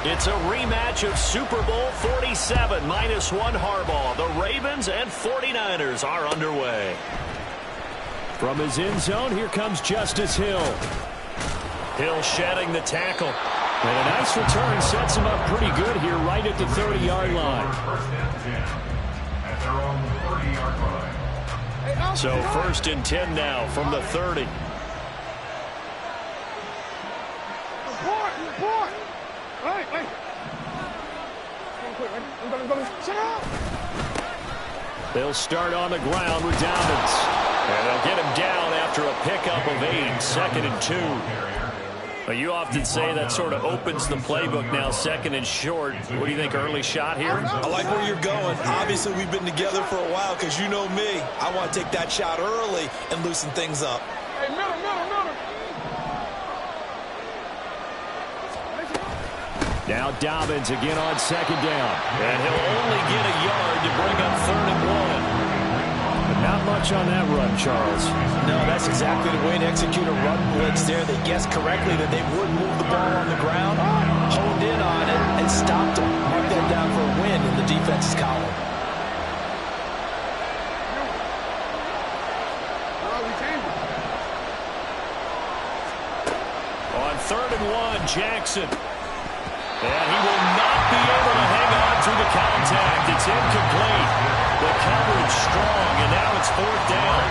It's a rematch of Super Bowl 47, -1 Harbaugh. The Ravens and 49ers are underway. From his end zone, here comes Justice Hill. Hill shedding the tackle. And a nice return sets him up pretty good here right at the 30-yard line. So 1st and 10 now from the 30. They'll start on the ground with Dobbins. And they'll get him down after a pickup of 8, 2nd and 2. But you often say that sort of opens the playbook now, 2nd and short. What do you think, early shot here? I like where you're going. Obviously, we've been together for a while because you know me. I want to take that shot early and loosen things up. Hey, middle. Now Dobbins again on 2nd down. And he'll only get a yard to bring up 3rd and 1. But not much on that run, Charles. No, that's exactly the way to execute a run blitz there. They guessed correctly that they would move the ball on the ground, honed in on it, and stopped them. Mark that down for a win in the defense's column. On 3rd and 1, Jackson. And he will not be able to hang on through the contact. It's incomplete. The coverage strong, and now it's 4th down.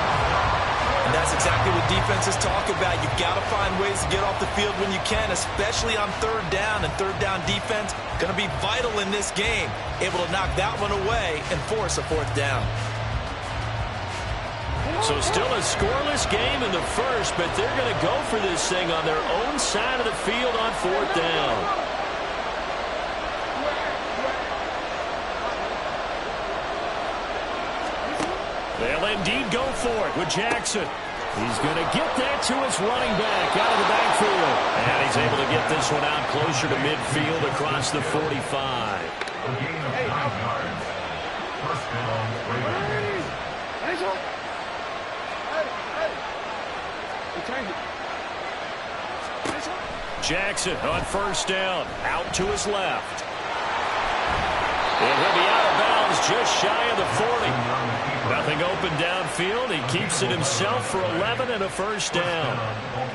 And that's exactly what defenses talk about. You've got to find ways to get off the field when you can, especially on 3rd down. And 3rd down defense going to be vital in this game. Able to knock that one away and force a 4th down. So still a scoreless game in the first, but they're going to go for this thing on their own side of the field on 4th down. They'll indeed go for it with Jackson. He's going to get that to his running back out of the backfield. And he's able to get this one out closer to midfield across the 45. Jackson on 1st down. Out to his left. And he'll be out of bounds just shy of the 40. Nothing open downfield. He keeps it himself for 11 and a 1st down.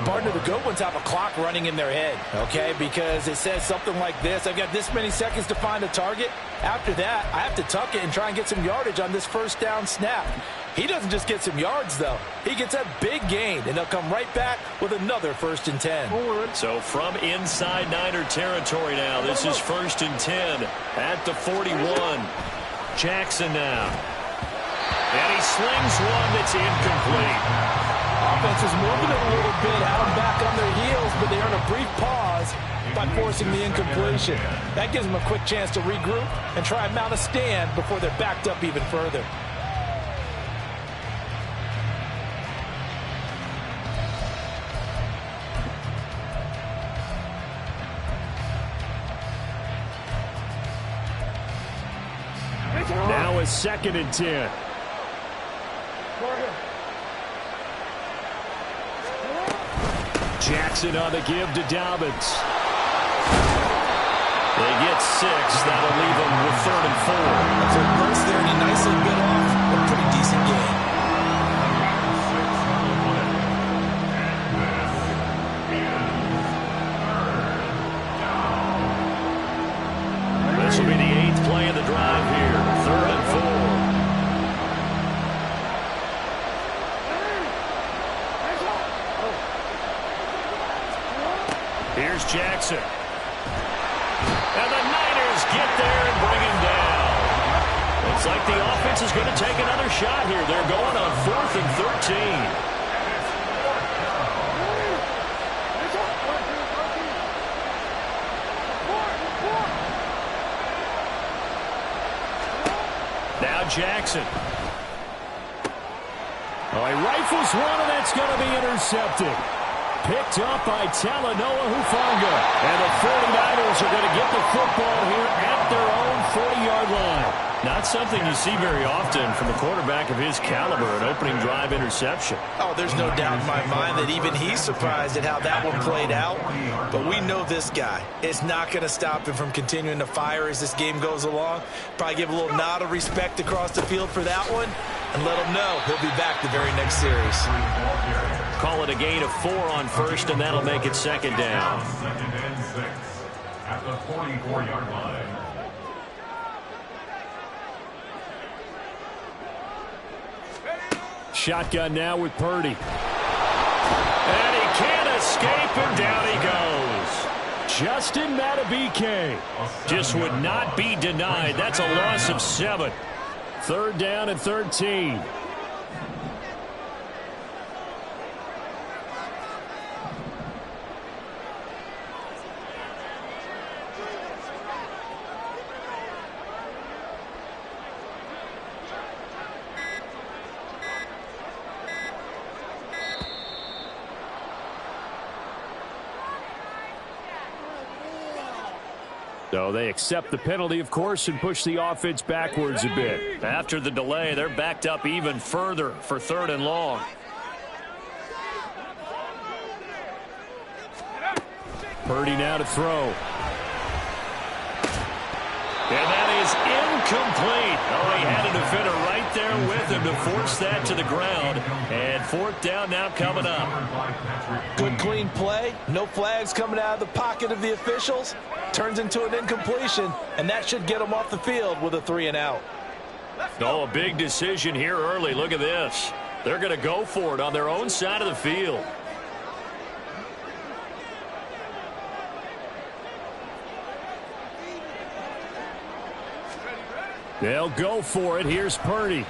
Partner, the good ones have a clock running in their head, okay? Because it says something like this. I've got this many seconds to find a target. After that, I have to tuck it and try and get some yardage on this 1st down snap. He doesn't just get some yards, though. He gets a big gain, and he'll come right back with another 1st and 10. So from inside Niner territory now, this is 1st and 10 at the 41. Jackson now. And he slings one that's incomplete. Offense is moving it a little bit, had them back on their heels, but they earn a brief pause by forcing the incompletion. That gives them a quick chance to regroup and try and mount a stand before they're backed up even further. Now it's 2nd and 10. Jackson on the give to Dobbins. They get 6. That'll leave them with 3rd and 4. So burst there, and he nicely bit off a pretty decent game. This will be the 8th play of the drive here. 3rd and 4. Here's Jackson. And the Niners get there and bring him down. Looks like the offense is going to take another shot here. They're going on 4th and 13. Now Jackson. Oh, he rifles one, and that's going to be intercepted. Picked up by Talanoa Hufanga. And the 49ers are going to get the football here at their own 40-yard line. Not something you see very often from a quarterback of his caliber, an opening drive interception. Oh, there's no doubt in my mind that even he's surprised at how that one played out. But we know this guy is not going to stop him from continuing to fire as this game goes along. Probably give a little nod of respect across the field for that one and let him know he'll be back the very next series. Call it a gain of 4 on first, and that'll make it second down. Second and 6 at the 44-yard line. Shotgun now with Purdy. And he can't escape, and down he goes. Justin Madubuike just would not be denied. That's a loss of 7. Third down and 13. So they accept the penalty, of course, and push the offense backwards a bit. After the delay, they're backed up even further for 3rd and long. Purdy now to throw. And that is incomplete. Oh, he had a defender right there with him to force that to the ground. And 4th down now coming up. Good clean play. No flags coming out of the pocket of the officials. Turns into an incompletion, and that should get them off the field with a 3 and out. Oh, a big decision here early. Look at this. They're going to go for it on their own side of the field. They'll go for it. Here's Purdy.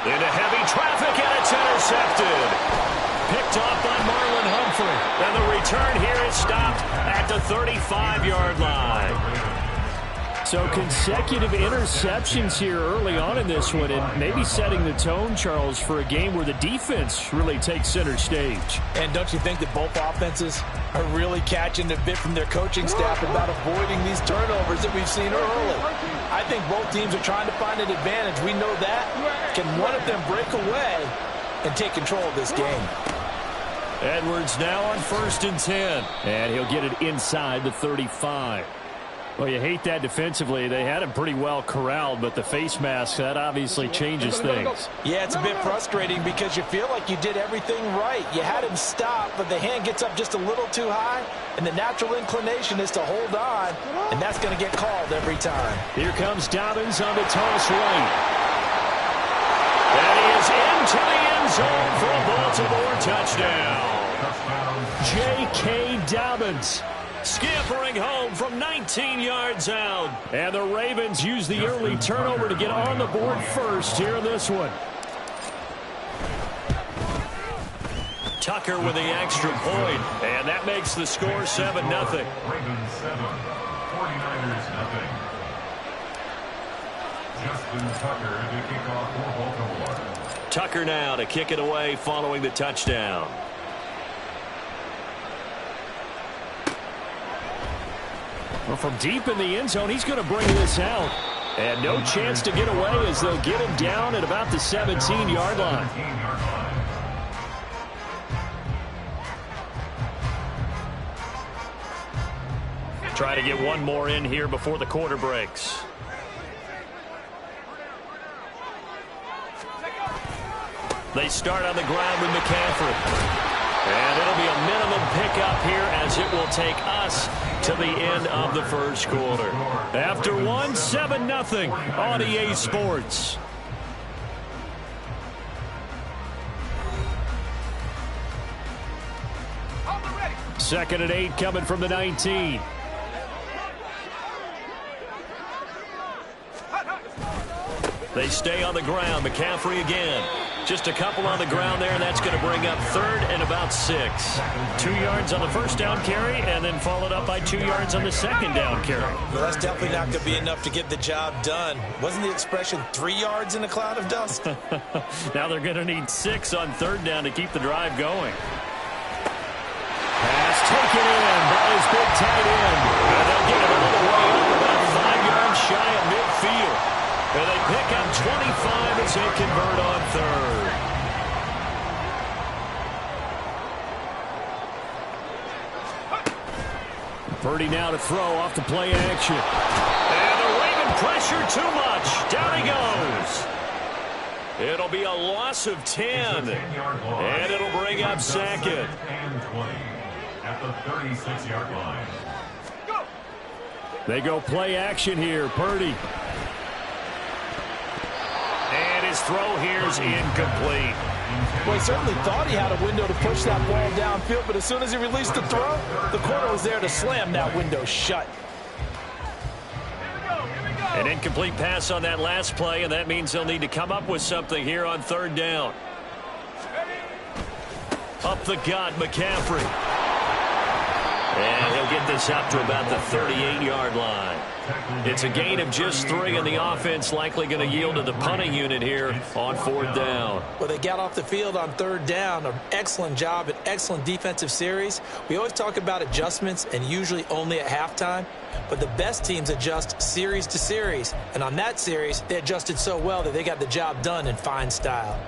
Into heavy traffic, and it's intercepted. Picked off by Marlon Humphrey. And the return here is stopped at the 35-yard line. So consecutive interceptions here early on in this one, and maybe setting the tone, Charles, for a game where the defense really takes center stage. And don't you think that both offenses are really catching a bit from their coaching staff about avoiding these turnovers that we've seen early? I think both teams are trying to find an advantage. We know that. Can one of them break away and take control of this game? Edwards now on 1st and 10. And he'll get it inside the 35. Well, you hate that defensively. They had him pretty well corralled, but the face mask, that obviously changes things. Yeah, it's a bit frustrating because you feel like you did everything right. You had him stop, but the hand gets up just a little too high, and the natural inclination is to hold on, and that's going to get called every time. Here comes Dobbins on the toss right. And he is into the end zone for a Baltimore touchdown. J.K. Dobbins scampering home from 19 yards out. And the Ravens use the early turnover to get on the board first here in this one. Tucker with the extra point, and that makes the score 7-0. Ravens 7, 49ers 0. Justin Tucker to kick off for Baltimore. Tucker now to kick it away following the touchdown. Well, from deep in the end zone, he's going to bring this out. And no chance to get away as they'll get him down at about the 17-yard line. Try to get one more in here before the quarter breaks. They start on the ground with McCaffrey. And it'll be a minimum pickup here as it will take us to the end of the first quarter. After one, 7-0 on EA Sports. Second and 8 coming from the 19. They stay on the ground. McCaffrey again. Just a couple on the ground there, and that's going to bring up 3rd and about 6. 2 yards on the first down carry, and then followed up by 2 yards on the second down carry. Well, that's definitely not going to be enough to get the job done. Wasn't the expression 3 yards in a cloud of dust? Now they're going to need 6 on 3rd down to keep the drive going. tight end. And they'll get it all the way up about 5 yards shy of midfield. And they pick up 25 as they convert on third. Purdy now to throw off the play action. And the Raven pressure too much. Down he goes. It'll be a loss of 10. And it'll bring up second. And 20 at the 36-yard line. They go play action here. Purdy. And his throw here is incomplete. Well, he certainly thought he had a window to push that ball downfield, but as soon as he released the throw, the corner was there to slam that window shut. An incomplete pass on that last play, and that means they'll need to come up with something here on third down. Up the gut, McCaffrey. And he'll get this up to about the 38-yard line. It's a gain of just 3, and the offense likely going to yield to the punting unit here on fourth down. Well, they got off the field on third down. An excellent job, an excellent defensive series. We always talk about adjustments, and usually only at halftime. But the best teams adjust series to series. And on that series, they adjusted so well that they got the job done in fine style.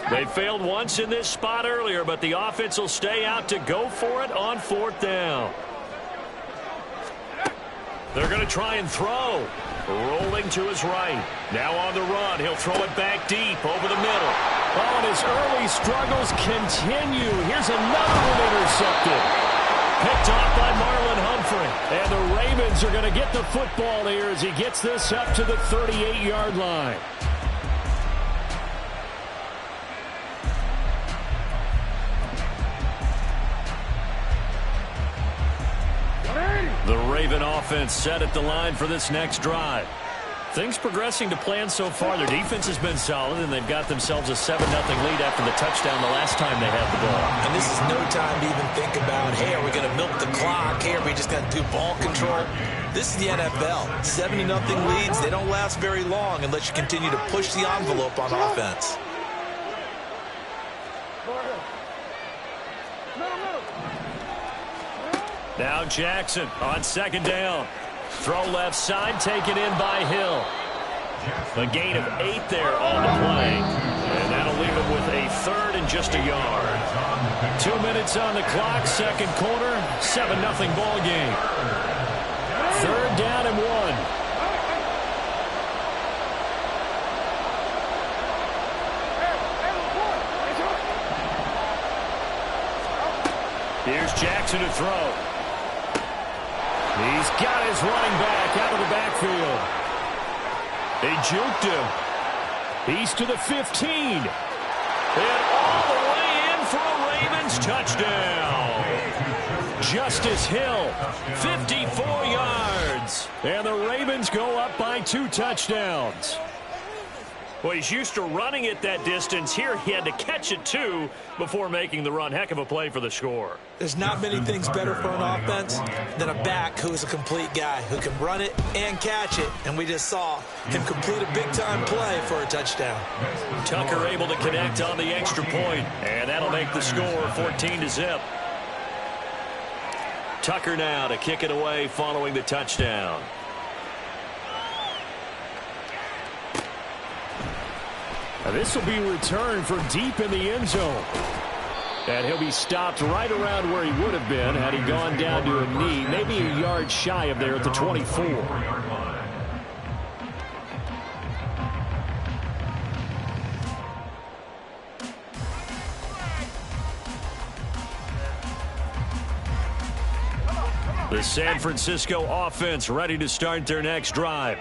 They failed once in this spot earlier, but the offense will stay out to go for it on fourth down. They're going to try and throw. Rolling to his right. Now on the run. He'll throw it back deep over the middle. Oh, and his early struggles continue. Here's another one intercepted. Picked off by Marlon Humphrey. And the Ravens are going to get the football here as he gets this up to the 38-yard line. The Raven offense set at the line for this next drive. Things progressing to plan so far. Their defense has been solid, and they've got themselves a 7-0 lead after the touchdown the last time they had the ball. And this is no time to even think about, hey, are we going to milk the clock? Hey, are we just going to do ball control? This is the NFL. 70-0 leads, they don't last very long unless you continue to push the envelope on offense. Now Jackson on second down. Throw left side, taken in by Hill. A gain of 8 there on the play. And that'll leave him with a third and just a yard. 2 minutes on the clock, second quarter, 7-0 ball game. Third down and 1. Here's Jackson to throw. He's got his running back out of the backfield. They juked him. He's to the 15. And all the way in for a Ravens touchdown. Justice Hill, 54 yards. And the Ravens go up by 2 touchdowns. Well, he's used to running it that distance. Here he had to catch it, too, before making the run. Heck of a play for the score. There's not many things better for an offense than a back who's a complete guy, who can run it and catch it. And we just saw him complete a big-time play for a touchdown. Tucker able to connect on the extra point, and that'll make the score 14-0. Tucker now to kick it away following the touchdown. Now this will be returned for deep in the end zone. And he'll be stopped right around where he would have been had he gone down to a knee, maybe a yard shy of there at the 24. The San Francisco offense ready to start their next drive.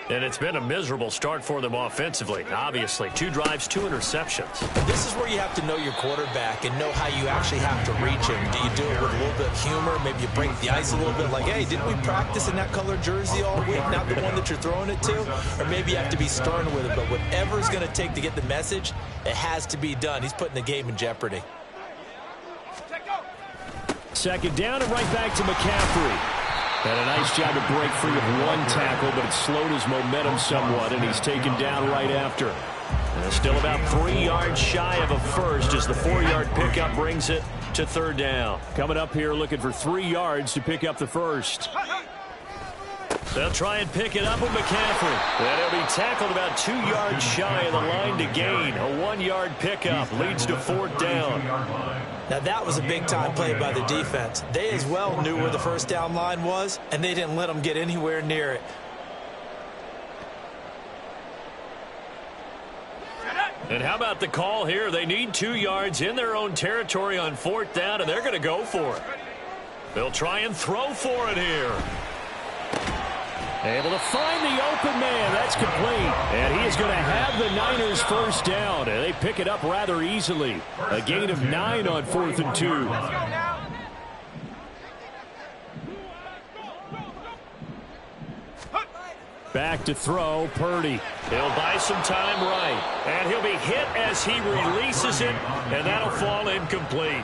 And it's been a miserable start for them offensively. Obviously, 2 drives, 2 interceptions. This is where you have to know your quarterback and know how you actually have to reach him. Do you do it with a little bit of humor? Maybe you break the ice a little bit like, hey, didn't we practice in that color jersey all week, not the one that you're throwing it to? Or maybe you have to be stern with it. But whatever it's going to take to get the message, it has to be done. He's putting the game in jeopardy. Second down and right back to McCaffrey. And a nice job to break free of 1 tackle, but it slowed his momentum somewhat, and he's taken down right after. Still about 3 yards shy of a first as the 4-yard pickup brings it to third down. Coming up here looking for 3 yards to pick up the first. They'll try and pick it up with McCaffrey. And he'll be tackled about 2 yards shy of the line to gain. A 1-yard pickup leads to fourth down. Now that was a big-time play by the defense. They as well knew where the first down line was, and they didn't let them get anywhere near it. And how about the call here? They need 2 yards in their own territory on fourth down, and they're going to go for it. They'll try and throw for it here. Able to find the open man. That's complete. And he is going to have the Niners first down. And they pick it up rather easily. A gain of 9 on 4th and 2. Back to throw, Purdy. He'll buy some time right. And he'll be hit as he releases it, and that'll fall incomplete.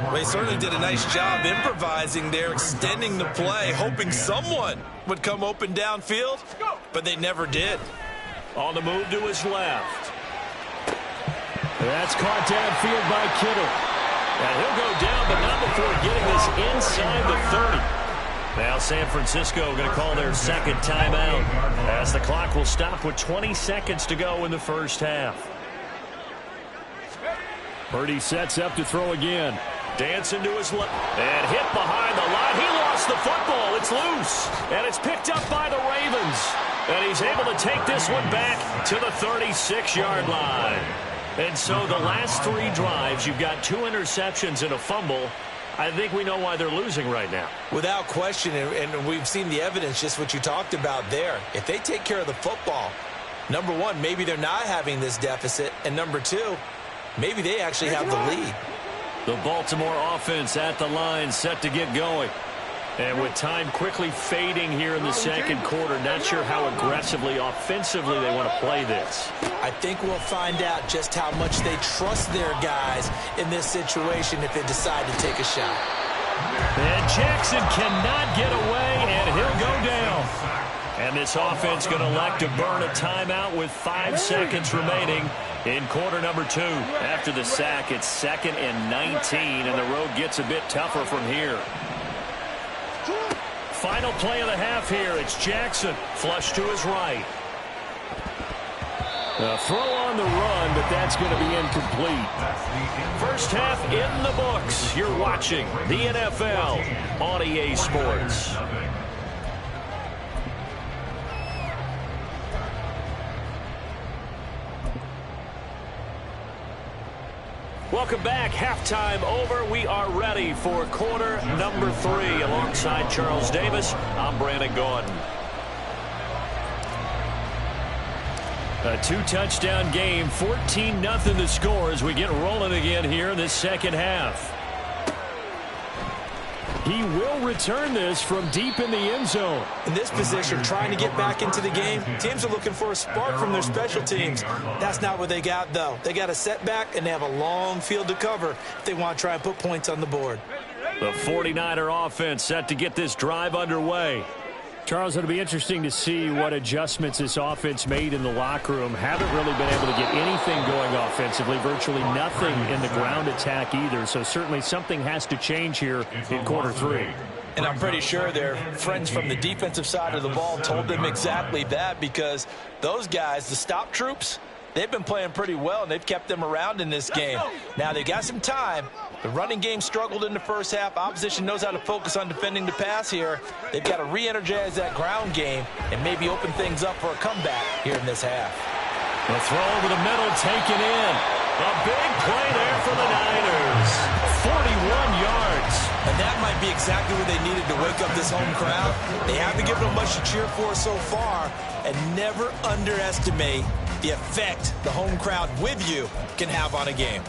Well, he certainly did a nice job improvising there, extending the play, hoping someone would come open downfield, but they never did. On the move to his left. That's caught downfield by Kittle. And he'll go down, but not before getting this inside the 30. Now San Francisco going to call their second timeout as the clock will stop with 20 seconds to go in the first half. Purdy sets up to throw again. Dancing to his left and hit behind the line. He lost the football. It's loose. And it's picked up by the Ravens. And he's able to take this one back to the 36-yard line. And so the last 3 drives, you've got 2 interceptions and a fumble. I think we know why they're losing right now. Without question, and we've seen the evidence, just what you talked about there. If they take care of the football, number one, maybe they're not having this deficit, and number 2, maybe they actually have the lead. The Baltimore offense at the line, set to get going. And with time quickly fading here in the second quarter, not sure how aggressively, offensively they want to play this. I think we'll find out just how much they trust their guys in this situation if they decide to take a shot. And Jackson cannot get away, and he'll go down. And this offense going to elect to burn a timeout with 5 seconds remaining in quarter number 2. After the sack, it's 2nd and 19, and the road gets a bit tougher from here. Final play of the half here. It's Jackson. Flush to his right. A throw on the run, but that's going to be incomplete. First half in the books. You're watching the NFL on EA Sports. Welcome back. Halftime over. We are ready for quarter number 3. Alongside Charles Davis, I'm Brandon Gaudin. A 2-touchdown game, 14-0 the score as we get rolling again here in this second half. He will return this from deep in the end zone. In this position, trying to get back into the game, teams are looking for a spark from their special teams. That's not what they got, though. They got a setback, and they have a long field to cover if they want to try and put points on the board. The 49er offense set to get this drive underway. Charles, it'll be interesting to see what adjustments this offense made in the locker room. Haven't really been able to get anything going offensively, virtually nothing in the ground attack either. So certainly something has to change here in quarter 3. And I'm pretty sure their friends from the defensive side of the ball told them exactly that, because those guys, the stop troops, they've been playing pretty well, and they've kept them around in this game. Now, they got some time. The running game struggled in the first half. Opposition knows how to focus on defending the pass here. They've got to re-energize that ground game and maybe open things up for a comeback here in this half. The throw over the middle taken in. A big play there for the Niners. 41 yards. And that might be exactly what they needed to wake up this home crowd. They haven't given them much to cheer for so far, and never underestimate the effect the home crowd with you can have on a game.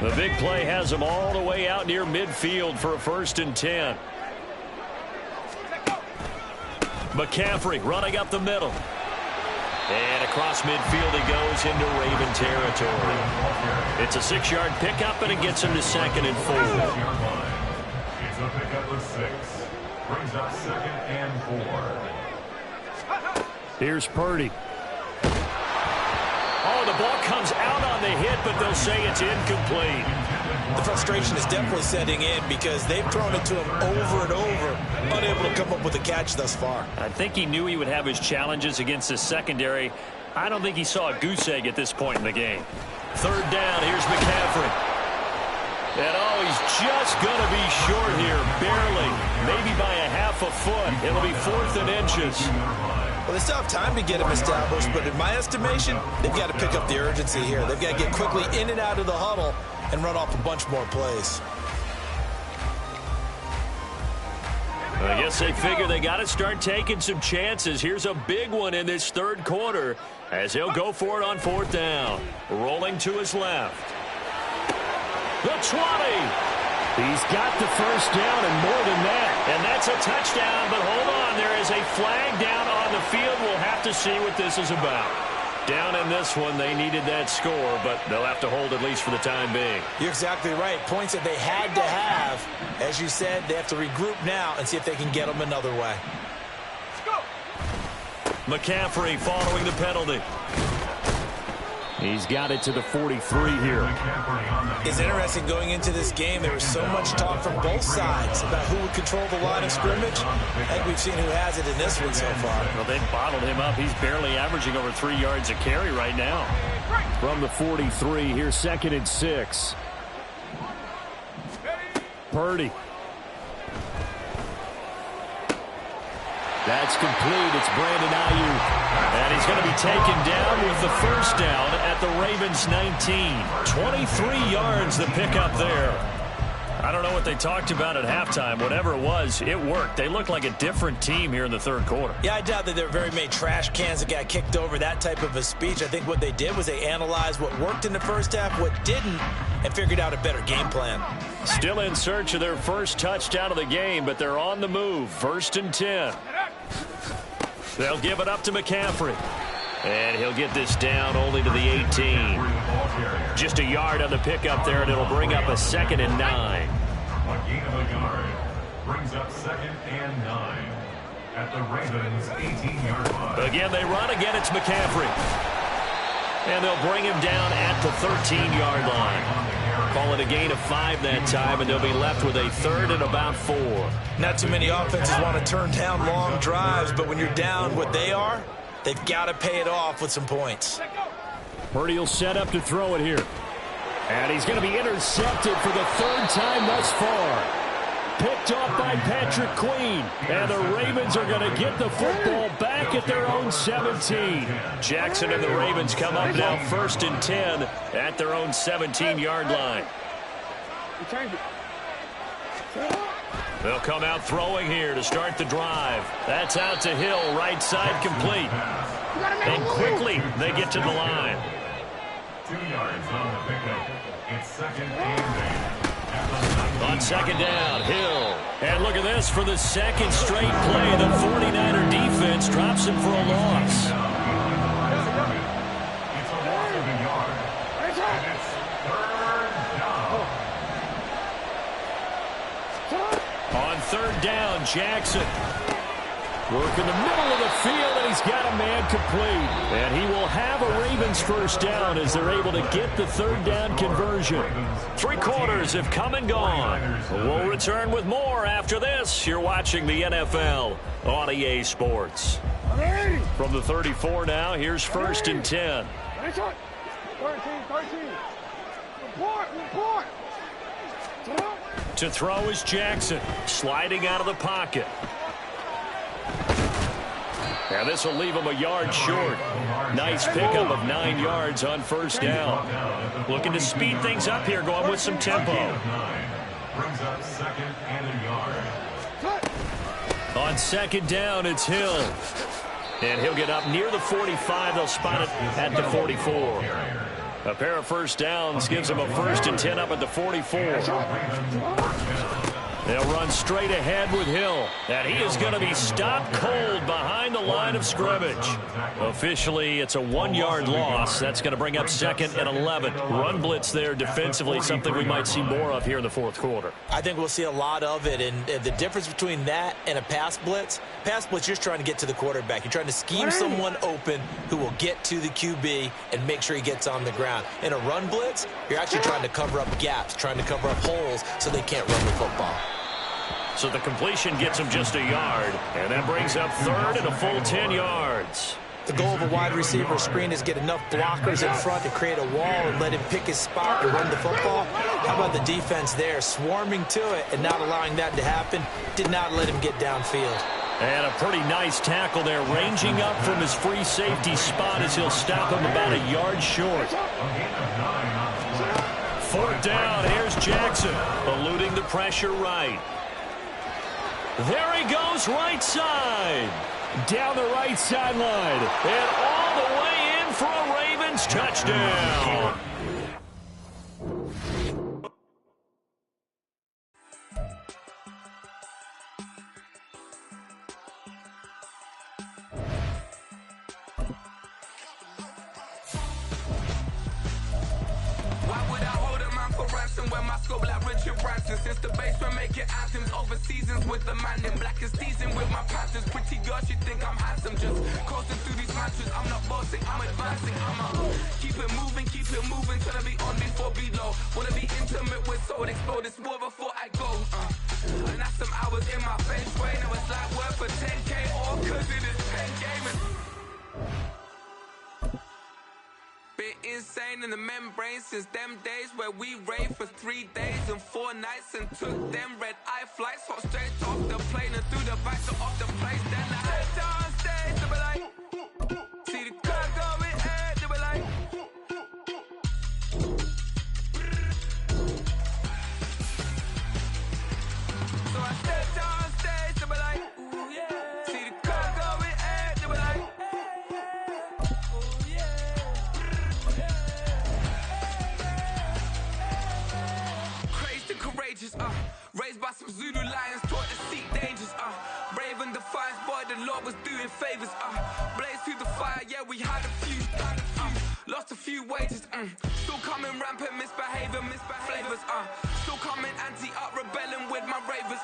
The big play has them all the way out near midfield for a 1st and 10. McCaffrey running up the middle. And across midfield he goes into Raven territory. It's a 6-yard pickup, and it gets him to 2nd and 4. at the 6. Brings up 2nd and 4. Here's Purdy. Oh, the ball comes out on the hit, but they'll say it's incomplete. The frustration is definitely setting in because they've thrown it to him over and over, unable to come up with a catch thus far. I think he knew he would have his challenges against the secondary. I don't think he saw a goose egg at this point in the game. 3rd down, here's McCaffrey. And oh, he's just going to be short here, barely, maybe by a half a foot. It'll be 4th and inches. Well, they still have time to get him established, but in my estimation, they've got to pick up the urgency here. They've got to get quickly in and out of the huddle and run off a bunch more plays. I guess they figure they got to start taking some chances. Here's a big one in this 3rd quarter as he'll go for it on 4th down. Rolling to his left. The 20. He's got the 1st down and more than that. And that's a touchdown, but hold on. There is a flag down on the field. We'll have to see what this is about. Down in this one, they needed that score, but they'll have to hold at least for the time being. You're exactly right. Points that they had to have. As you said, they have to regroup now and see if they can get them another way. Let's go. McCaffrey following the penalty. He's got it to the 43 here. It's interesting going into this game. There was so much talk from both sides about who would control the line of scrimmage. I think we've seen who has it in this one so far. Well, they've bottled him up. He's barely averaging over 3 yards a carry right now. From the 43, here's 2nd and 6. Purdy. That's complete. It's Brandon Ayuk. And he's going to be taken down with the 1st down at the Ravens 19. 23 yards the pickup there. I don't know what they talked about at halftime. Whatever it was, it worked. They look like a different team here in the 3rd quarter. Yeah, I doubt that there were very many trash cans that got kicked over, that type of a speech. I think what they did was they analyzed what worked in the 1st half, what didn't, and figured out a better game plan. Still in search of their 1st touchdown of the game, but they're on the move. 1st and 10. They'll give it up to McCaffrey. And he'll get this down only to the 18. Just a yard on the pickup there, and it'll bring up a 2nd and 9. A gain of a yard. Brings up 2nd and 9 at the Ravens' 18-yard line. Again, they run. Again, it's McCaffrey. And they'll bring him down at the 13-yard line. Call it a gain of 5 that time, and they'll be left with a 3rd and about 4. Not too many offenses want to turn down long drives, but when you're down what they are, they've got to pay it off with some points. Purdy will set up to throw it here. And he's going to be intercepted for the 3rd time thus far. Picked off by Patrick Queen. And the Ravens are going to get the football back at their own 17. Jackson and the Ravens come up now 1st and 10 at their own 17-yard line. They'll come out throwing here to start the drive. That's out to Hill, right side complete. And quickly they get to the line. 2 yards on the pickup. It's 2nd and 8. On 2nd down, Hill. And look at this. For the 2nd straight play, the 49er defense drops him for a loss. It's a loss of a yard. And it's 3rd down. On 3rd down, Jackson. Work in the middle of the field, and he's got a man complete. And he will have a Ravens 1st down as they're able to get the 3rd down conversion. 3 quarters have come and gone. We'll return with more after this. You're watching the NFL on EA Sports. From the 34 now, here's 1st and 10. 13. Report. To throw is Jackson, sliding out of the pocket. Now this will leave him a yard short. Nice pickup of 9 yards on 1st down. Looking to speed things up here, going with some tempo. Brings up 2nd and a yard. On 2nd down, it's Hill. And he'll get up near the 45. They'll spot it at the 44. A pair of 1st downs gives him a 1st and 10 up at the 44. They'll run straight ahead with Hill. And he is going to be stopped cold behind the line of scrimmage. Officially, it's a 1-yard loss. That's going to bring up 2nd and 11. Run blitz there defensively, something we might see more of here in the fourth quarter. I think we'll see a lot of it. And the difference between that and a pass blitz, you're just trying to get to the quarterback. You're trying to scheme someone open who will get to the QB and make sure he gets on the ground. In a run blitz, you're actually trying to cover up gaps, trying to cover up holes so they can't run the football. So the completion gets him just a yard, and that brings up 3rd and a full 10 yards. The goal of a wide receiver screen is get enough blockers in front to create a wall and let him pick his spot to run the football. How about the defense there, swarming to it and not allowing that to happen? Did not let him get downfield. And a pretty nice tackle there, ranging up from his free safety spot as he'll stop him about a yard short. 4th down, here's Jackson, eluding the pressure right. There he goes, right side. Down the right sideline. And all the way in for a Ravens touchdown. When my scope like Richard Branson, since the basement making anthems over seasons with the man in black is teasing with my panthers. Pretty girl, she think I'm handsome, just coasting through these matches. I'm not bossing, I'm advancing. I'ma keep it moving till I be on before below. Wanna be intimate with soul, explode this war before I go. And that's some hours in my bench way. Now it's like work for 10K or cause it is 10 gaming. Been insane in the membrane since them days where we raved for 3 days and 4 nights and took them red-eye flights, hot straight off the plane and through the back door of the place. Then I head down stage, they be like, see the crowd going ahead, they be like, so I step down stage, they be like, ooh yeah, see the crowd going ahead, they be like, ooh yeah. Courageous, raised by some Zulu lions, taught to seek dangers, brave and defiance, boy, the Lord was doing favors, blaze through the fire, yeah, we had a few, lost a few wages, still coming rampant, misbehavior, flavors, still coming anti-up, rebelling with my ravers,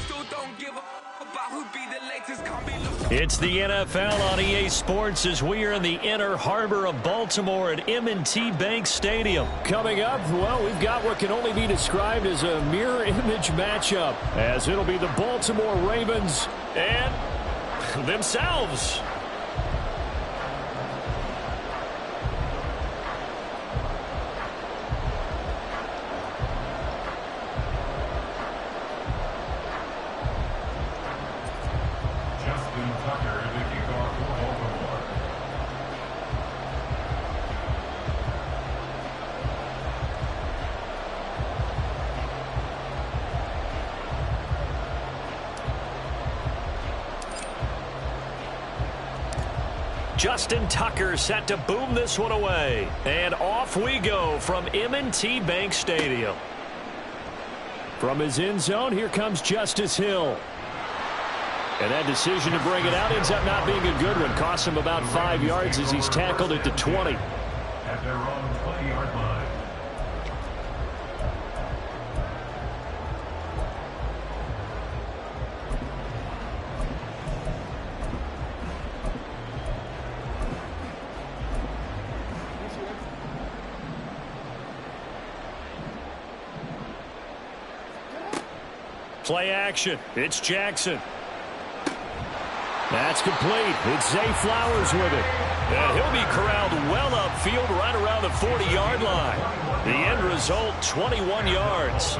still don't give a about who'd be the latest, can't be looked. It's the NFL on EA Sports as we are in the inner harbor of Baltimore at M&T Bank Stadium. Coming up, well, we've got what can only be described as a mirror image matchup, as it'll be the Baltimore Ravens and themselves. Justin Tucker set to boom this one away. And off we go from M&T Bank Stadium. From his end zone, here comes Justice Hill. And that decision to bring it out ends up not being a good one. Costs him about 5 yards as he's tackled at the 20. At their own 20-yard line. Play action. It's Jackson. That's complete. It's Zay Flowers with it. And he'll be corralled well upfield right around the 40-yard line. The end result, 21 yards.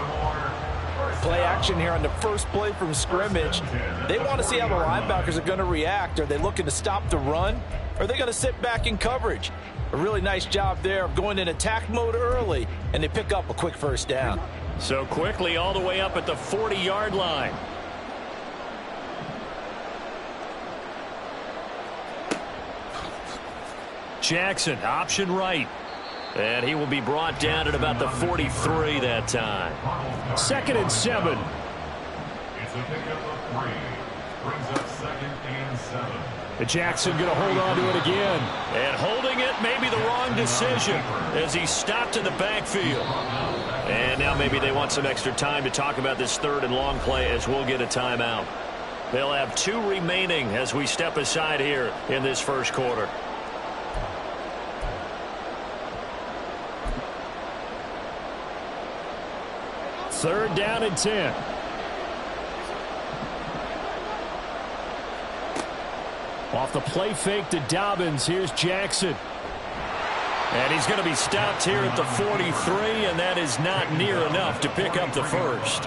Play action here on the first play from scrimmage. They want to see how the linebackers are going to react. Are they looking to stop the run? Or are they going to sit back in coverage? A really nice job there of going in attack mode early, and they pick up a quick first down. So quickly all the way up at the 40-yard line. Jackson, option right. And he will be brought down at about the 43 that time. 2nd and 7. The pickup of 3 brings up 2nd and 7. And Jackson going to hold on to it again. And holding it may be the wrong decision as he stopped in the backfield. And now maybe they want some extra time to talk about this 3rd and long play as we'll get a timeout. They'll have 2 remaining as we step aside here in this first quarter. Third down and 10. Off the play fake to Dobbins. Here's Jackson. And he's going to be stopped here at the 43, and that is not near enough to pick up the first.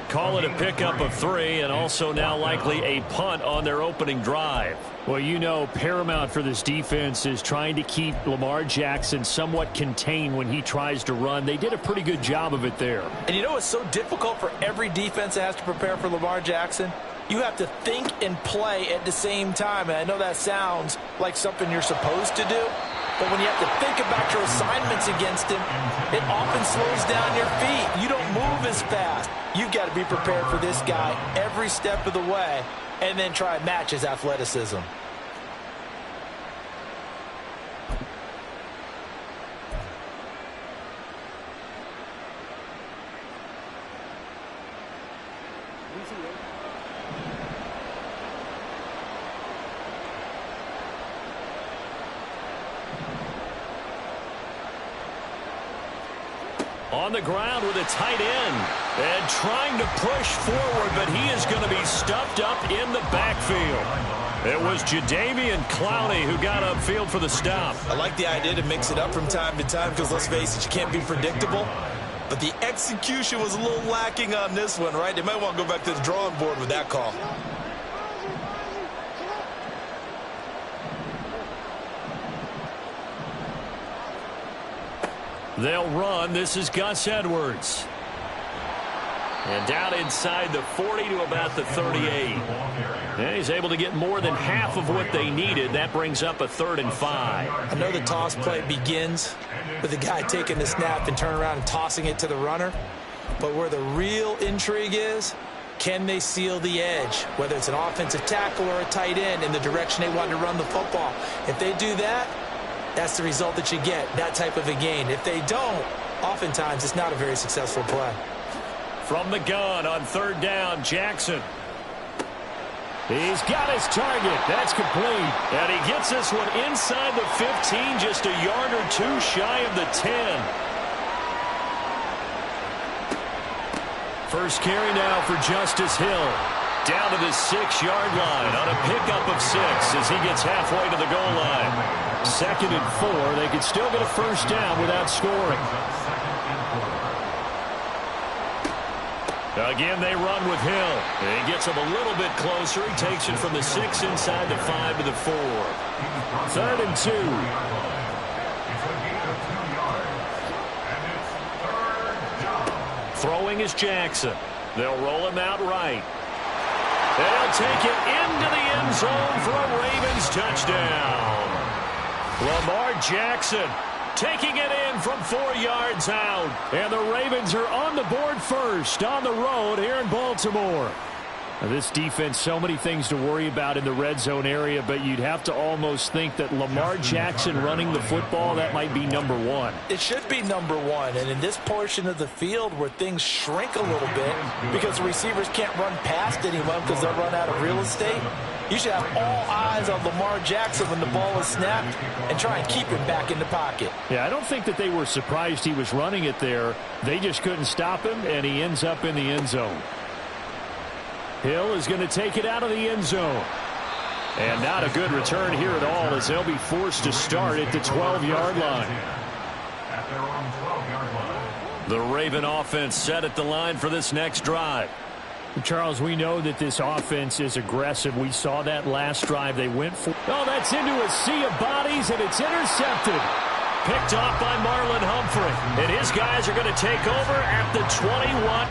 Call it a pickup of 3, and also now likely a punt on their opening drive. Well, you know, paramount for this defense is trying to keep Lamar Jackson somewhat contained when he tries to run. They did a pretty good job of it there. And you know it's so difficult for every defense that has to prepare for Lamar Jackson? You have to think and play at the same time. And I know that sounds like something you're supposed to do. But when you have to think about your assignments against him, it often slows down your feet. You don't move as fast. You've got to be prepared for this guy every step of the way and then try and match his athleticism. On the ground with a tight end and trying to push forward, but he is going to be stuffed up in the backfield. It was Jadeveon Clowney who got upfield for the stop. I like the idea to mix it up from time to time because, let's face it, you can't be predictable. But the execution was a little lacking on this one, right? They might want to go back to the drawing board with that call. They'll run. This is Gus Edwards. And down inside the 40 to about the 38. And he's able to get more than half of what they needed. That brings up a 3rd and 5. I know the toss play begins with the guy taking the snap and turning around and tossing it to the runner. But where the real intrigue is, can they seal the edge, whether it's an offensive tackle or a tight end, in the direction they want to run the football? If they do that, that's the result that you get, that type of a gain. If they don't, oftentimes it's not a very successful play. From the gun on 3rd down, Jackson. He's got his target. That's complete. And he gets this one inside the 15, just a yard or 2 shy of the 10. First carry now for Justice Hill. Down to the 6-yard line on a pickup of 6 as he gets halfway to the goal line. 2nd and 4. They could still get a first down without scoring. Again, they run with Hill. He gets him a little bit closer. He takes it from the 6 inside the 5 to the 4. 3rd and 2. Throwing is Jackson. They'll roll him out right. They'll take it into the end zone for a Ravens touchdown. Lamar Jackson taking it in from 4 yards out. And the Ravens are on the board first on the road here in Baltimore. Now, this defense, so many things to worry about in the red zone area, but you'd have to almost think that Lamar Jackson running the football, that might be number 1. It should be number 1, and in this portion of the field where things shrink a little bit because the receivers can't run past anyone because they'll run out of real estate, you should have all eyes on Lamar Jackson when the ball is snapped and try and keep him back in the pocket. Yeah, I don't think that they were surprised he was running it there. They just couldn't stop him, and he ends up in the end zone. Hill is going to take it out of the end zone. And not a good return here at all as they'll be forced to start at the 12-yard line. At their own 12-yard line. The Raven offense set at the line for this next drive. Charles, we know that this offense is aggressive. We saw that last drive. They went for... Oh, that's into a sea of bodies, and it's intercepted. Picked off by Marlon Humphrey. And his guys are going to take over at the 21.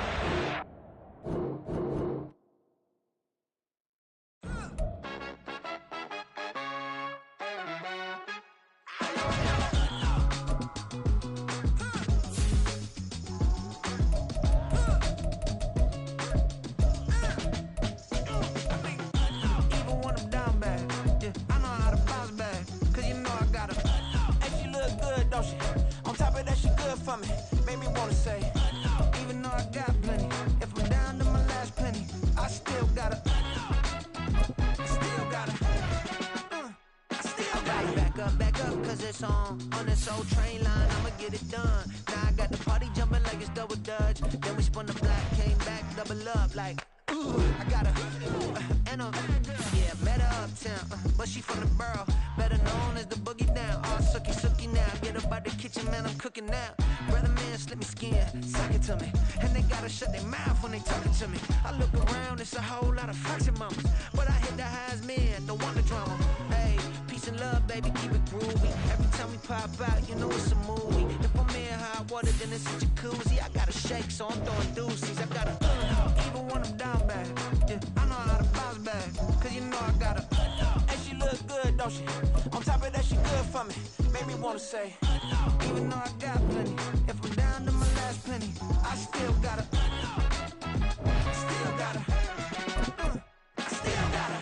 song on this old train line. I'ma get it done. Now I got the party jumping like it's double dutch. Then we spun the block, came back, double up like. Ooh, I got and yeah, met her uptown, but she from the borough, better known as the boogie down. All sookie now, get up out the kitchen, man, I'm cooking now. Brother man, slip me skin, suck it to me, and they gotta shut their mouth when they talking to me. I look around, it's a whole lot of fraction mamas, but I hit the highs, man, don't want the drama. Hey, peace and love, baby, keep it groovy. Every time we pop out, you know it's a movie. If I'm in hot water, then it's a jacuzzi. I gotta shake, so I'm throwing deuces. I gotta even when I'm down bad. Yeah, I know how to bounce back, cause you know I gotta. And she look good, don't she? On top of that, she good for me. Made me wanna say, even though I got plenty, if I'm down to my last penny, I still gotta. Still gotta. Still gotta.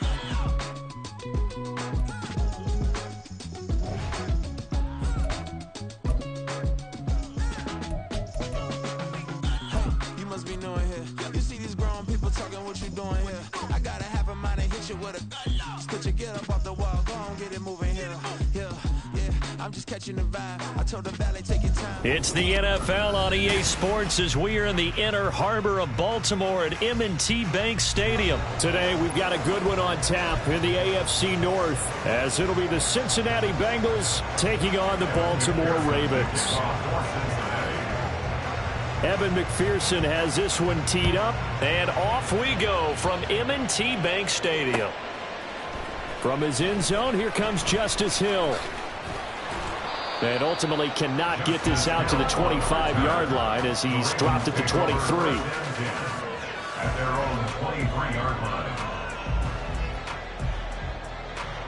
You must be knowing here. You see these grown people talking, what you doing here? I gotta have a mind and hit you with a stitch you get up off the wall, go on, get it moving here. Yeah, I'm just catching the vibe. I told the valet, take your time. It's the NFL on EA Sports as we are in the inner harbor of Baltimore at M&T Bank Stadium. Today we've got a good one on tap in the AFC North, as it'll be the Cincinnati Bengals taking on the Baltimore Ravens. Evan McPherson has this one teed up, and off we go from M&T Bank Stadium. From his end zone, here comes Justice Hill. And ultimately cannot get this out to the 25-yard line as he's dropped at the 23. At their own 23-yard line.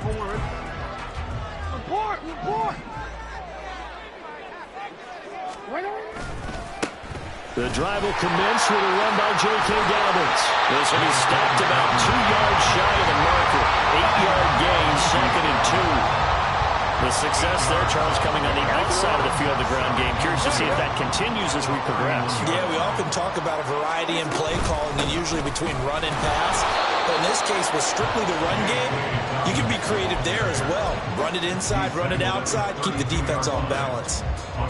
Report! The drive will commence with a run by J.K. Dobbins. This will be stopped about 2 yards shy of the marker. 8-yard gain, 2nd and 2. The success there, Charles, coming on the outside of the field, the ground game. Curious to see if that continues as we progress. Yeah, we often talk about a variety in play calling, and usually between run and pass. But in this case, with strictly the run game, you can be creative there as well. Run it inside, run it outside, keep the defense off balance.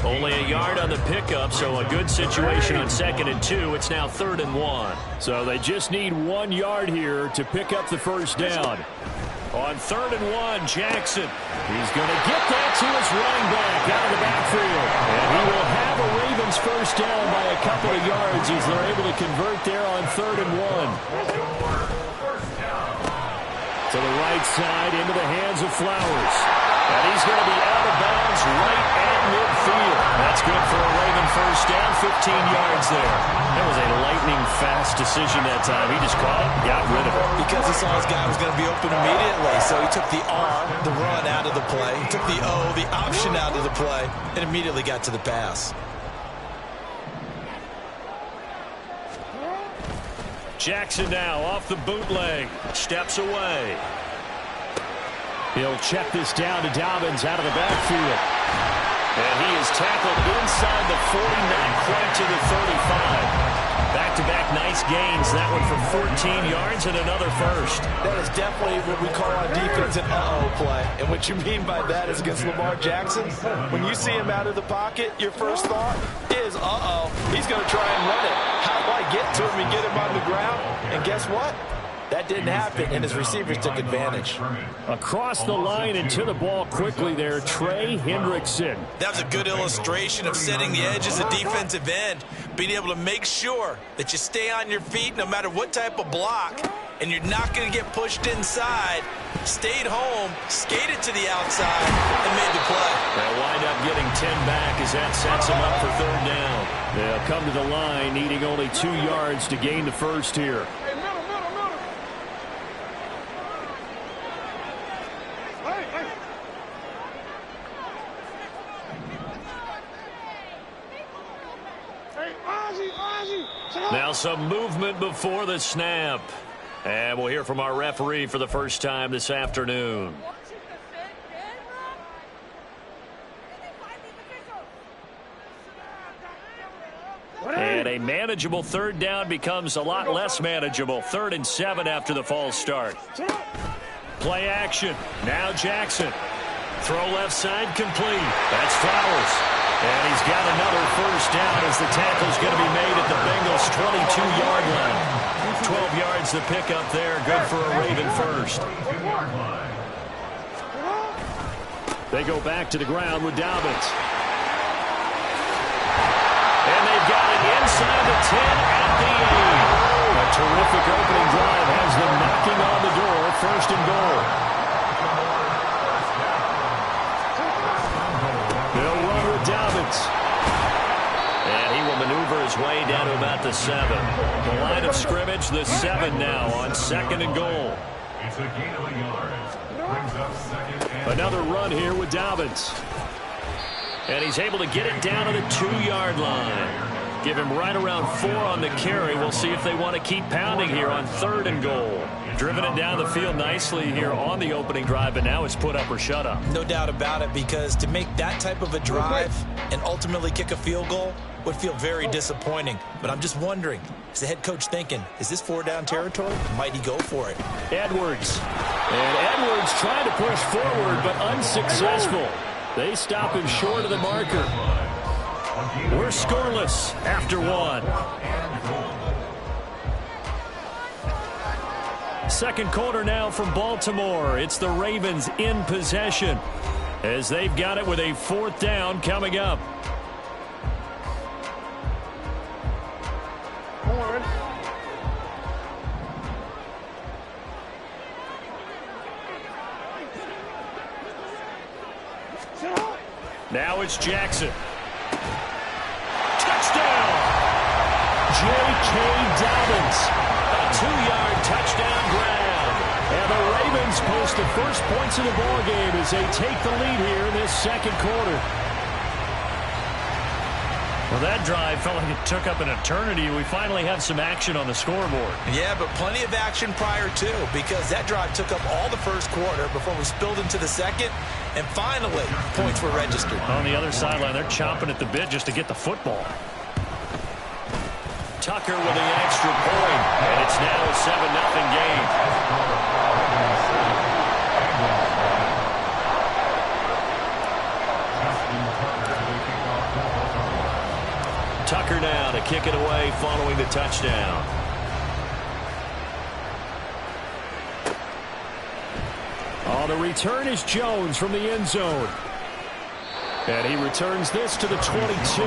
Only a yard on the pickup, so a good situation on 2nd and 2. It's now 3rd and 1. So they just need 1 yard here to pick up the first down. On 3rd and 1, Jackson. He's going to get that to his running back out of the backfield. And he will have a Ravens first down by a couple of yards as they're able to convert there on 3rd and 1. To the right side, into the hands of Flowers. And he's going to be out of bounds right at midfield. That's good for a Raven first down, 15 yards there. That was a lightning-fast decision that time. He just caught it, got rid of it. Because he saw his guy was going to be open immediately, so he took the R, the run, out of the play. He took the O, the option, out of the play, and immediately got to the pass. Jackson now off the bootleg, steps away. He'll check this down to Dobbins out of the backfield. And he is tackled inside the 40, not quite to the 35. Back-to-back nice gains. That one for 14 yards and another first. That is definitely what we call on defense an uh-oh play. And what you mean by that is against Lamar Jackson, when you see him out of the pocket, your first thought is, uh-oh, he's going to try and run it. How do I get to him and get him on the ground? And guess what? That didn't happen, and his receivers took advantage. Across the line and to the ball quickly there, Trey Hendrickson. That was a good illustration of setting the edge as a defensive end, being able to make sure that you stay on your feet no matter what type of block, and you're not going to get pushed inside. Stayed home, skated to the outside, and made the play. They'll wind up getting 10 back as that sets them up for 3rd down. They'll come to the line needing only 2 yards to gain the first here. Now some movement before the snap. And we'll hear from our referee for the first time this afternoon. And a manageable 3rd down becomes a lot less manageable. 3rd and 7 after the false start. Play action. Now Jackson. Throw left side complete. That's Flowers. And he's got another first down as the tackle's going to be made at the Bengals' 22-yard line. 12 yards to pick up there. Good for a Raven first. They go back to the ground with Dobbins. And they've got it inside the 10 at the 8. A terrific opening drive has them knocking on the door. First and goal. They'll run with Dobbins. And he will maneuver his way down to about the 7. The line of scrimmage, the 7 now on second and goal. It's a gain of a yard. Brings up second and Another run here with Dobbins. And he's able to get it down to the 2-yard line. Give him right around 4 on the carry. We'll see if they want to keep pounding here on third and goal. Driven it down the field nicely here on the opening drive, but now it's put up or shut up. No doubt about it, because to make that type of a drive and ultimately kick a field goal would feel very disappointing. But I'm just wondering, is the head coach thinking, is this 4-down territory? Might he go for it? Edwards. And Edwards trying to push forward, but unsuccessful. They stop him short of the marker. We're scoreless after 1. Second quarter now from Baltimore. It's the Ravens in possession as they've got it with a 4th down coming up. Now it's Jackson. Touchdown! J.K. Dobbins. A 2-yard touchdown grab. And the Ravens post the first points of the ball game as they take the lead here in this second quarter. Well, that drive felt like it took up an eternity. We finally have some action on the scoreboard. Yeah, but plenty of action prior to, because that drive took up all the first quarter before we spilled into the second, and finally, points were registered. On the other sideline, they're chomping at the bit just to get the football. Tucker with the extra point, and it's now a 7-0 game. Tucker now to kick it away following the touchdown. Oh, the return is Jones from the end zone. And he returns this to the 22.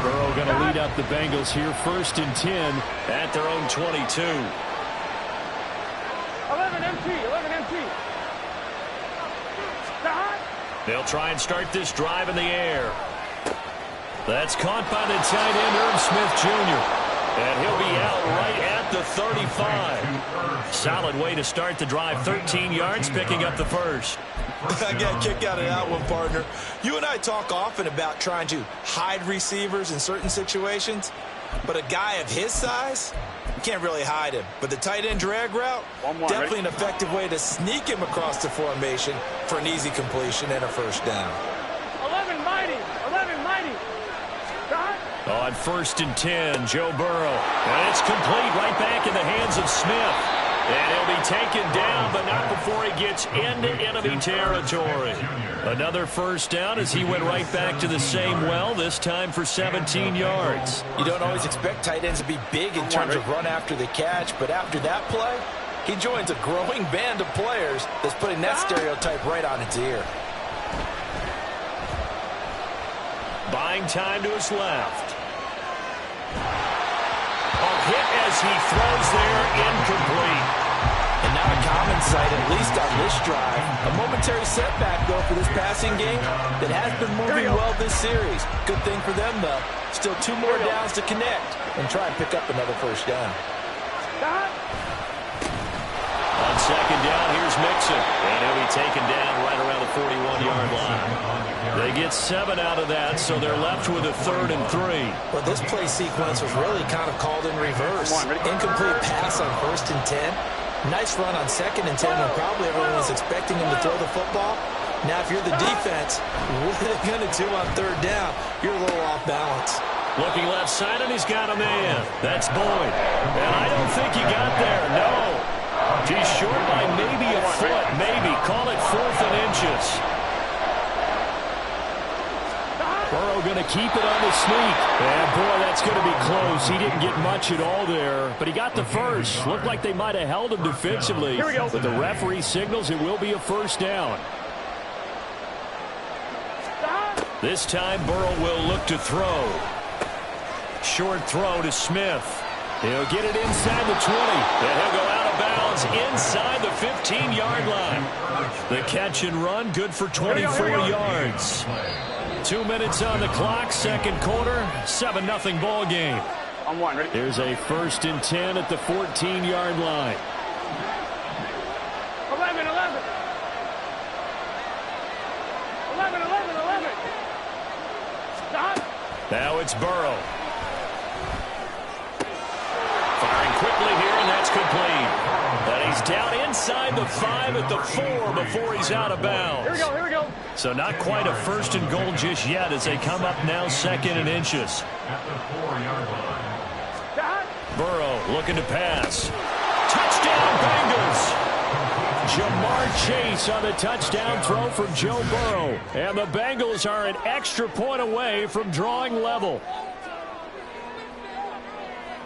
Burrow going to lead up the Bengals here, 1st and 10 at their own 22. 11 MT, 11 MT. They'll try and start this drive in the air. That's caught by the tight end, Irv Smith Jr. And he'll be out right at the 35. Solid way to start the drive. 13 yards, picking up the first. I got a kick out of that one, partner. You and I talk often about trying to hide receivers in certain situations, but a guy of his size, you can't really hide him. But the tight end drag route, definitely an effective way to sneak him across the formation for an easy completion and a first down. 11 mighty, 11 mighty. On 1st and 10, Joe Burrow. And it's complete right back in the hands of Smith. And he'll be taken down, but not before he gets into enemy territory. Another first down as he went right back to the same well, this time for 17 yards. You don't always expect tight ends to be big in terms of run after the catch, but after that play, he joins a growing band of players that's putting that stereotype right on its ear. Buying time to his left. A hit as he throws there, incomplete. And now a common sight, at least on this drive. A momentary setback, though, for this passing game that has been moving well this series. Good thing for them, though. Still 2 more downs to connect and try and pick up another first down. On second down, here's Mixon. And he'll be taken down right around the 41-yard line. They get 7 out of that, so they're left with a 3rd and 3. Well, this play sequence was really kind of called in reverse. Incomplete pass on 1st and 10. Nice run on 2nd and 10 when probably everyone was expecting him to throw the football. Now, if you're the defense, what are they going to do on 3rd down? You're a little off balance. Looking left side, and he's got a man. That's Boyd. And I don't think he got there. No. He's short by maybe a foot. Maybe. Call it 4th and inches. Burrow going to keep it on the sneak. And, boy, that's going to be close. He didn't get much at all there, but he got the first. Looked like they might have held him defensively. Here we go. But the referee signals it will be a first down. This time, Burrow will look to throw. Short throw to Smith. He'll get it inside the 20. And he'll go out of bounds inside the 15-yard line. The catch and run, good for 24 yards. 2 minutes on the clock, second quarter, 7-0 ball game. On one, ready? Here's a 1st and 10 at the 14-yard line. 11, 11. 11, 11, 11. Stop. Now it's Burrow. Firing quickly here, and that's complete. And he's down inside the 5 at the 4 before he's out of bounds. Here we go, here we go. So not quite a 1st and goal just yet as they come up now 2nd and inches. At the 4-yard line. Stop. Burrow looking to pass. Touchdown, Bengals! Jamar Chase on the touchdown throw from Joe Burrow. And the Bengals are an extra point away from drawing level.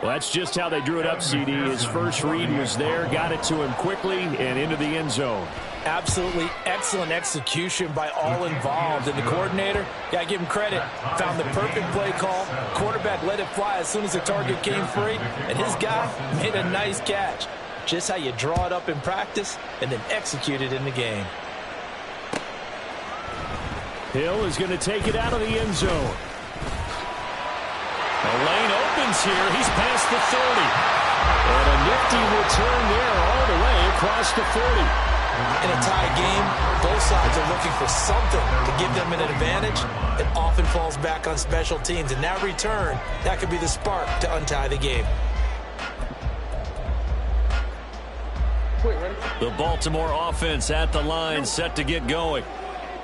Well, that's just how they drew it up, CD. His first read was there, got it to him quickly, and into the end zone. Absolutely excellent execution by all involved. And the coordinator, got to give him credit, found the perfect play call. Quarterback let it fly as soon as the target came free, and his guy made a nice catch. Just how you draw it up in practice and then execute it in the game. Hill is going to take it out of the end zone. The lane opens here. He's past the 30. And a nifty return there all the way across the 40. In a tie game, both sides are looking for something to give them an advantage. It often falls back on special teams. And that return, that could be the spark to untie the game. The Baltimore offense at the line, set to get going.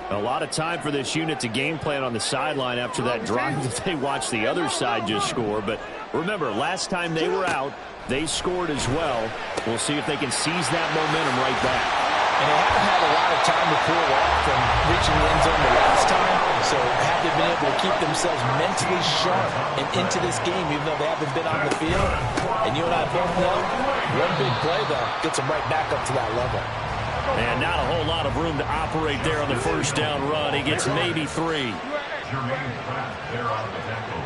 A lot of time for this unit to game plan on the sideline after that drive that they watched the other side just score. But remember, last time they were out, they scored as well. We'll see if they can seize that momentum right back. And they haven't had a lot of time to cool off from reaching the end zone the last time. So have they been able to keep themselves mentally sharp and into this game, even though they haven't been on the field? And you and I both know, one big play, though, gets them right back up to that level. And not a whole lot of room to operate there on the first down run. He gets maybe 3. Jermaine Pratt there on the tackle.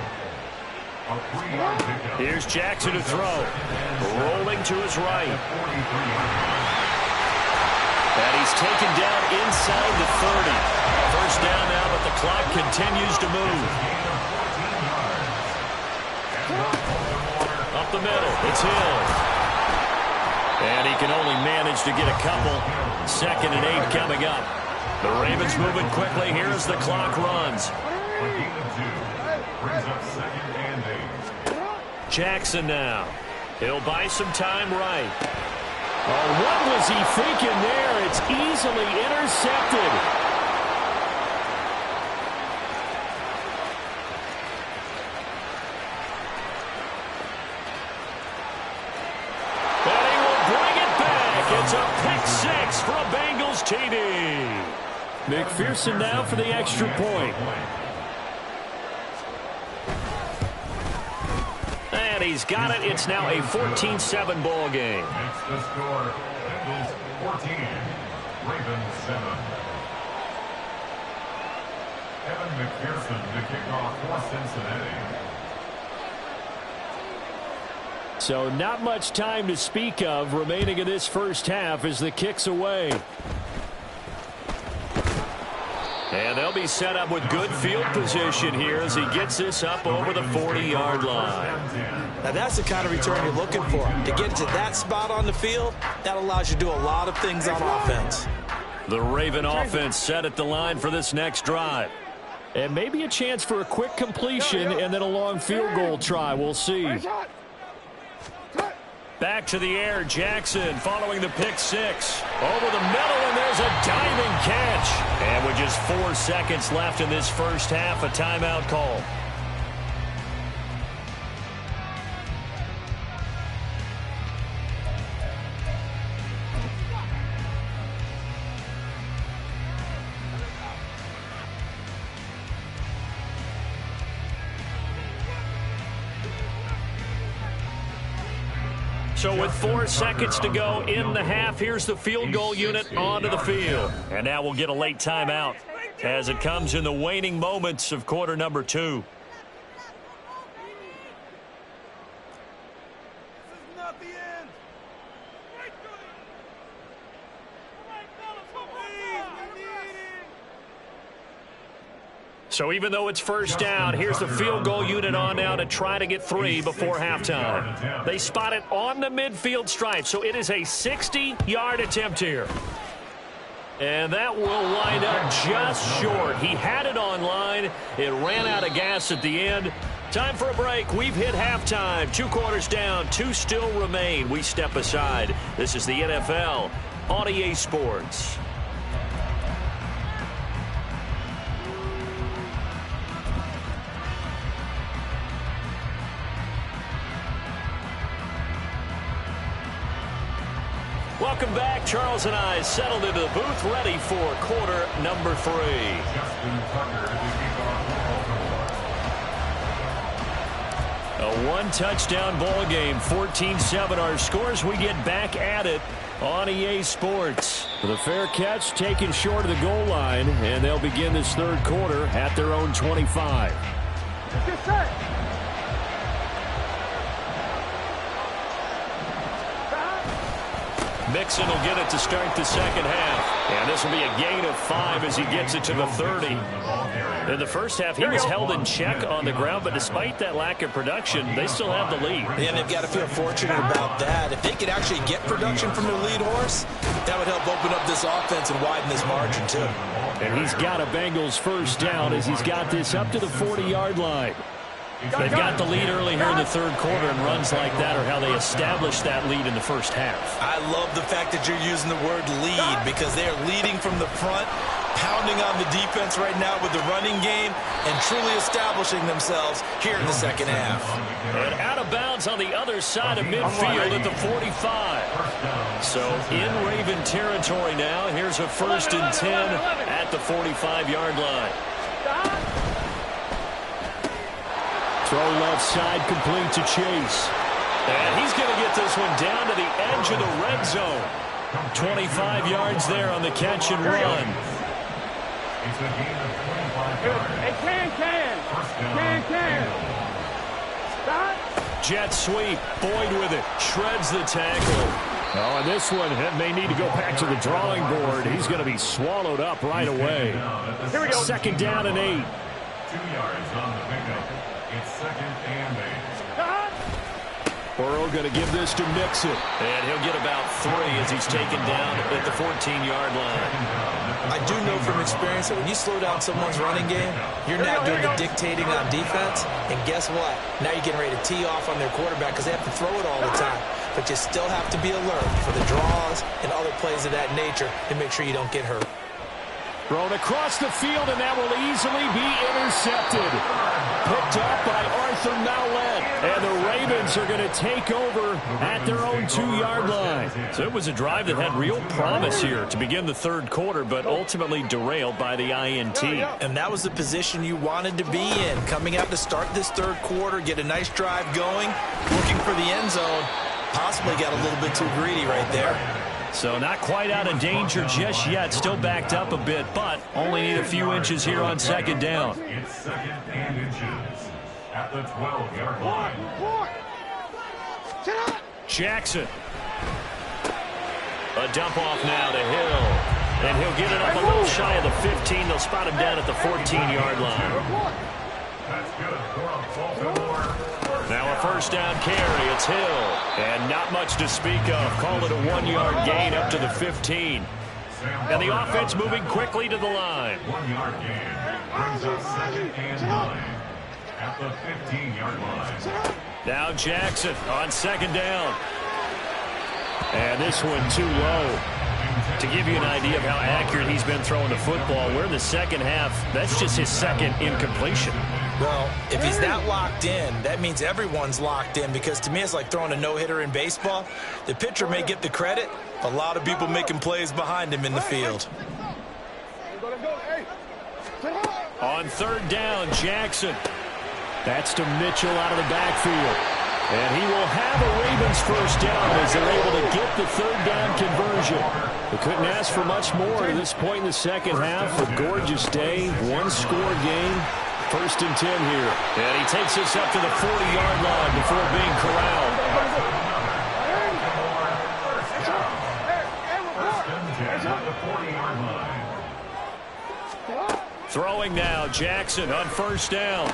A 3-yard pickup. Here's Jackson to throw. Rolling to his right. And he's taken down inside the 30. First down now, but the clock continues to move. Up the middle, it's Hill. And he can only manage to get a couple. 2nd and 8 coming up. The Ravens moving quickly here as the clock runs. Brings up 2nd and 8. Jackson now. He'll buy some time right. Oh, what was he thinking there? It's easily intercepted. And he will bring it back. It's a pick 6 for a Bengals TD. McPherson now for the extra point. And he's got it. It's now a 14-7 ball game. Makes the score. Bengals 14, Ravens 7. Evan McPherson to kick off for Cincinnati. So not much time to speak of remaining in this first half as the kick's away. And they'll be set up with good field position here as he gets this up over the 40-yard line. Now that's the kind of return you're looking for. To get to that spot on the field, that allows you to do a lot of things on offense. The Raven offense set at the line for this next drive. And maybe a chance for a quick completion and then a long field goal try. We'll see. Back to the air, Jackson following the pick 6. Over the middle, and there's a diving catch. And with just 4 seconds left in this first half, a timeout call. So with 4 seconds to go in the half, here's the field goal unit onto the field. And now we'll get a late timeout as it comes in the waning moments of quarter number 2. So even though it's first down, here's the field goal unit on now to try to get 3 before halftime. They spot it on the midfield stripe, so it is a 60-yard attempt here. And that will wind up just short. He had it on line. It ran out of gas at the end. Time for a break. We've hit halftime. 2 quarters down. 2 still remain. We step aside. This is the NFL on EA Sports. Welcome back. Charles and I settled into the booth, ready for quarter number 3. A 1-touchdown ball game, 14-7 our scores. We get back at it on EA Sports. The fair catch taken short of the goal line, and they'll begin this third quarter at their own 25. Get set. Mixon will get it to start the second half. And this will be a gain of 5 as he gets it to the 30. In the first half, he was held in check on the ground, but despite that lack of production, they still have the lead. And they've got to feel fortunate about that. If they could actually get production from their lead horse, that would help open up this offense and widen this margin, too. And he's got a Bengals first down as he's got this up to the 40-yard line. They've got the lead early here in the third quarter, and runs like that are how they established that lead in the first half. I love the fact that you're using the word lead because they are leading from the front, pounding on the defense right now with the running game, and truly establishing themselves here in the second half. And out of bounds on the other side of midfield at the 45. So in Raven territory now. Here's a 1st and 10 at the 45-yard line. Throw left side, complete to Chase. And he's going to get this one down to the edge of the red zone. 25 yards there on the catch and run. Hey, can. Stop. Jet sweep. Boyd with it. Shreds the tackle. Oh, and this one may need to go back to the drawing board. He's going to be swallowed up right away. Here we go. 2nd down and 8. 2 yards on the pickup. It's 2nd and 8. Burrow going to give this to Mixon. And he'll get about 3 as he's taken down at the 14-yard line. I do know from experience that when you slow down someone's running game, you're now doing the dictating on defense. And guess what? Now you're getting ready to tee off on their quarterback because they have to throw it all the time. But you still have to be alert for the draws and other plays of that nature to make sure you don't get hurt. Thrown across the field, and that will easily be intercepted. Picked up by Arthur Maulet. And the Ravens are going to take over at their own 2-yard line. So it was a drive that had real promise here to begin the third quarter, but ultimately derailed by the INT. And that was the position you wanted to be in. Coming out to start this third quarter, get a nice drive going, looking for the end zone. Possibly got a little bit too greedy right there. So not quite out of danger just yet. Still backed up a bit, but only need a few inches here on 2nd down. It's 2nd and inches at the 12-yard line. Jackson. A dump off now to Hill. And he'll get it up a little shy of the 15. They'll spot him down at the 14-yard line. That's good for Baltimore. Now a 1st down carry. It's Hill. And not much to speak of. Call it a 1-yard gain up to the 15. And the offense moving quickly to the line. 1-yard gain brings up 2nd and 9 at the 15-yard line. Now Jackson on 2nd down. And this one too low. To give you an idea of how accurate he's been throwing the football, we're in the second half. That's just his 2nd incompletion. Well, if he's not locked in, that means everyone's locked in, because to me it's like throwing a no-hitter in baseball. The pitcher may get the credit, a lot of people making plays behind him in the field. On 3rd down, Jackson. That's to Mitchell out of the backfield. And he will have a Ravens first down as they're able to get the third down conversion. We couldn't ask for much more at this point in the second half. A gorgeous day, one-score game. 1st and 10 here. And he takes us up to the 40-yard line before being corralled. Throwing now, Jackson on 1st down.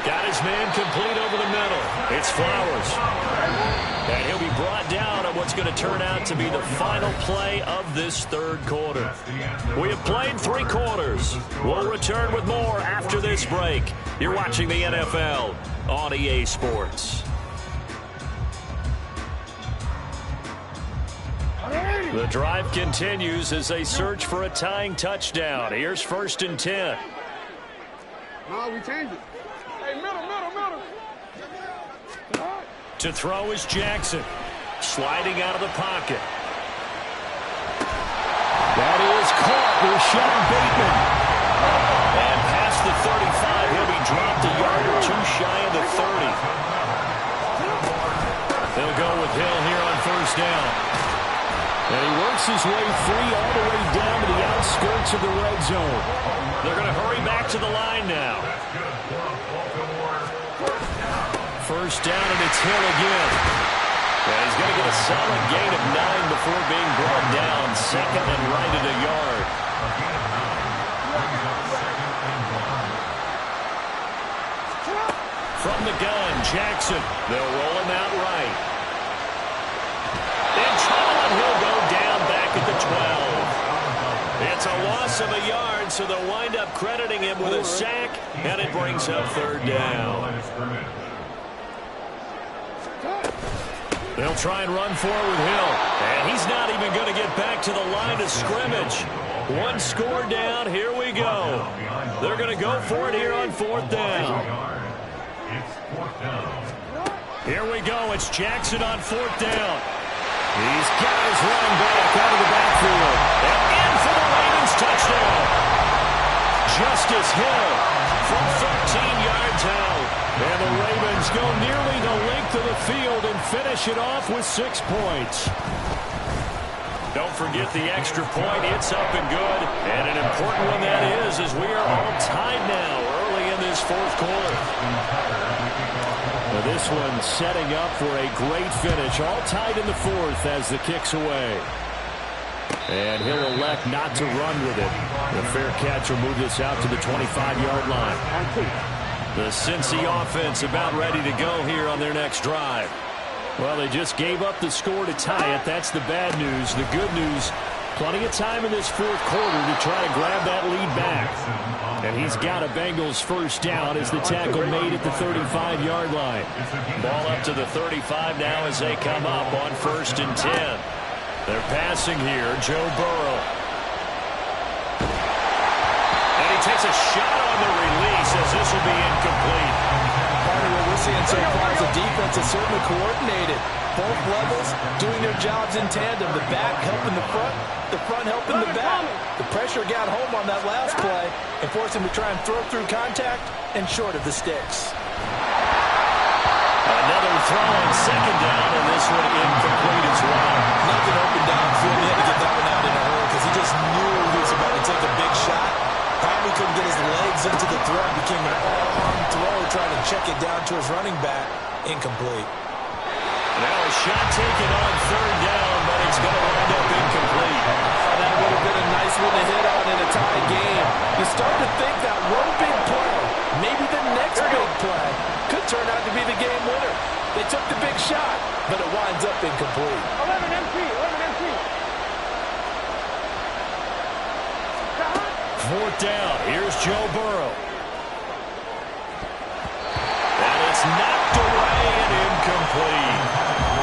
Got his man complete over the middle. It's Flowers. And he'll be brought down on what's going to turn out to be the final play of this 3rd quarter. We have played 3 quarters. We'll return with more after this break. You're watching the NFL on EA Sports. The drive continues as they search for a tying touchdown. Here's 1st and 10. No, we changed it. Hey, middle. To throw is Jackson. Sliding out of the pocket. That is caught. Rashad Bateman. And past the 35, he'll be dropped a yard or 2 shy of the 30. They'll go with Hill here on 1st down. And he works his way free all the way down to the outskirts of the red zone. They're going to hurry back to the line now. 1st down, and it's Hill again. And he's going to get a solid gain of 9 before being brought down. 2nd and right at a yard. From the gun, Jackson. They'll roll him out right. And Trellin, he'll go down back at the 12. It's a loss of a yard, so they'll wind up crediting him with a sack, and it brings up 3rd down. They'll try and run forward with Hill. And he's not even going to get back to the line of scrimmage. 1 score down. Here we go. They're going to go for it here on 4th down. Here we go. It's Jackson on 4th down. He's got his running back out of the backfield. And in for the Ravens touchdown. Justice Hill from 13 yards out. And the Ravens go nearly the length of the field and finish it off with 6 points. Don't forget the extra point. It's up and good. And an important one that is, as we are all tied now early in this 4th quarter. Now this one setting up for a great finish. All tied in the 4th as the kick's away. And he'll elect not to run with it. The fair catch will move this out to the 25-yard line. The Cincy offense about ready to go here on their next drive. Well, they just gave up the score to tie it. That's the bad news. The good news, plenty of time in this 4th quarter to try to grab that lead back. And he's got a Bengals first down as the tackle made at the 35-yard line. Ball up to the 35 now as they come up on 1st and 10. They're passing here, Joe Burrow. And he takes a shot on the release as this will be incomplete. Part of what we're seeing so far is the defense is certainly coordinated. Both levels doing their jobs in tandem. The back helping the front helping the back. The pressure got home on that last play and forced him to try and throw through contact and short of the sticks. Another throw on 2nd down, and this one incomplete as well. Nothing open downfield. He had to get that one out in a hurry because he just knew he was about to take a big shot. Probably couldn't get his legs into the throw. It became an all-arm throw, trying to check it down to his running back. Incomplete. Now a shot taken on 3rd down, but it's going to wind up incomplete. That would have been a nice one to hit on in a tie game. You start to think that one big play, maybe the next big play, could turn out to be the game winner. They took the big shot, but it winds up incomplete. 11 MP. 4th down. Here's Joe Burrow. And it's knocked away and incomplete.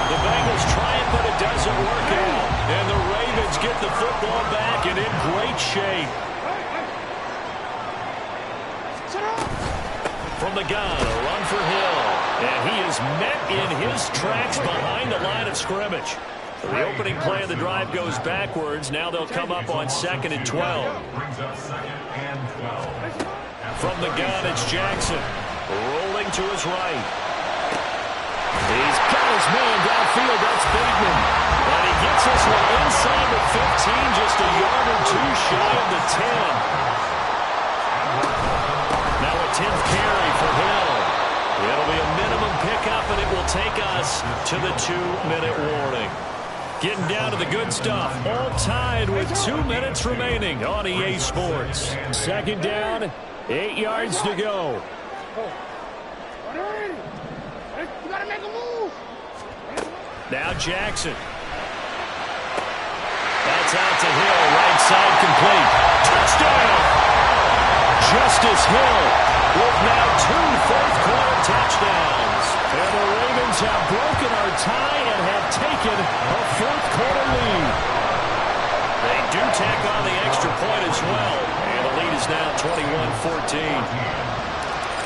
The Bengals try it, but it doesn't work out. And the Ravens get the football back and in great shape. From the gun, a run for Hill. And he is met in his tracks behind the line of scrimmage. The opening play of the drive goes backwards. Now they'll come up on 2nd and 12. From the gun, it's Jackson. Rolling to his right. field. That's Bateman. And he gets this one inside the 15, just a yard or two shy of the 10. Now a 10th carry for Hill. It'll be a minimum pickup, and it will take us to the 2-minute warning. Getting down to the good stuff. All tied with 2 minutes remaining on EA Sports. Second down, 8 yards to go. You gotta make a move. Now Jackson. That's out to Hill. Right side complete. Touchdown! Justice Hill with now 2 fourth-quarter touchdowns. And the Ravens have broken our tie and have taken a fourth-quarter lead. They do tack on the extra point as well. And the lead is now 21-14.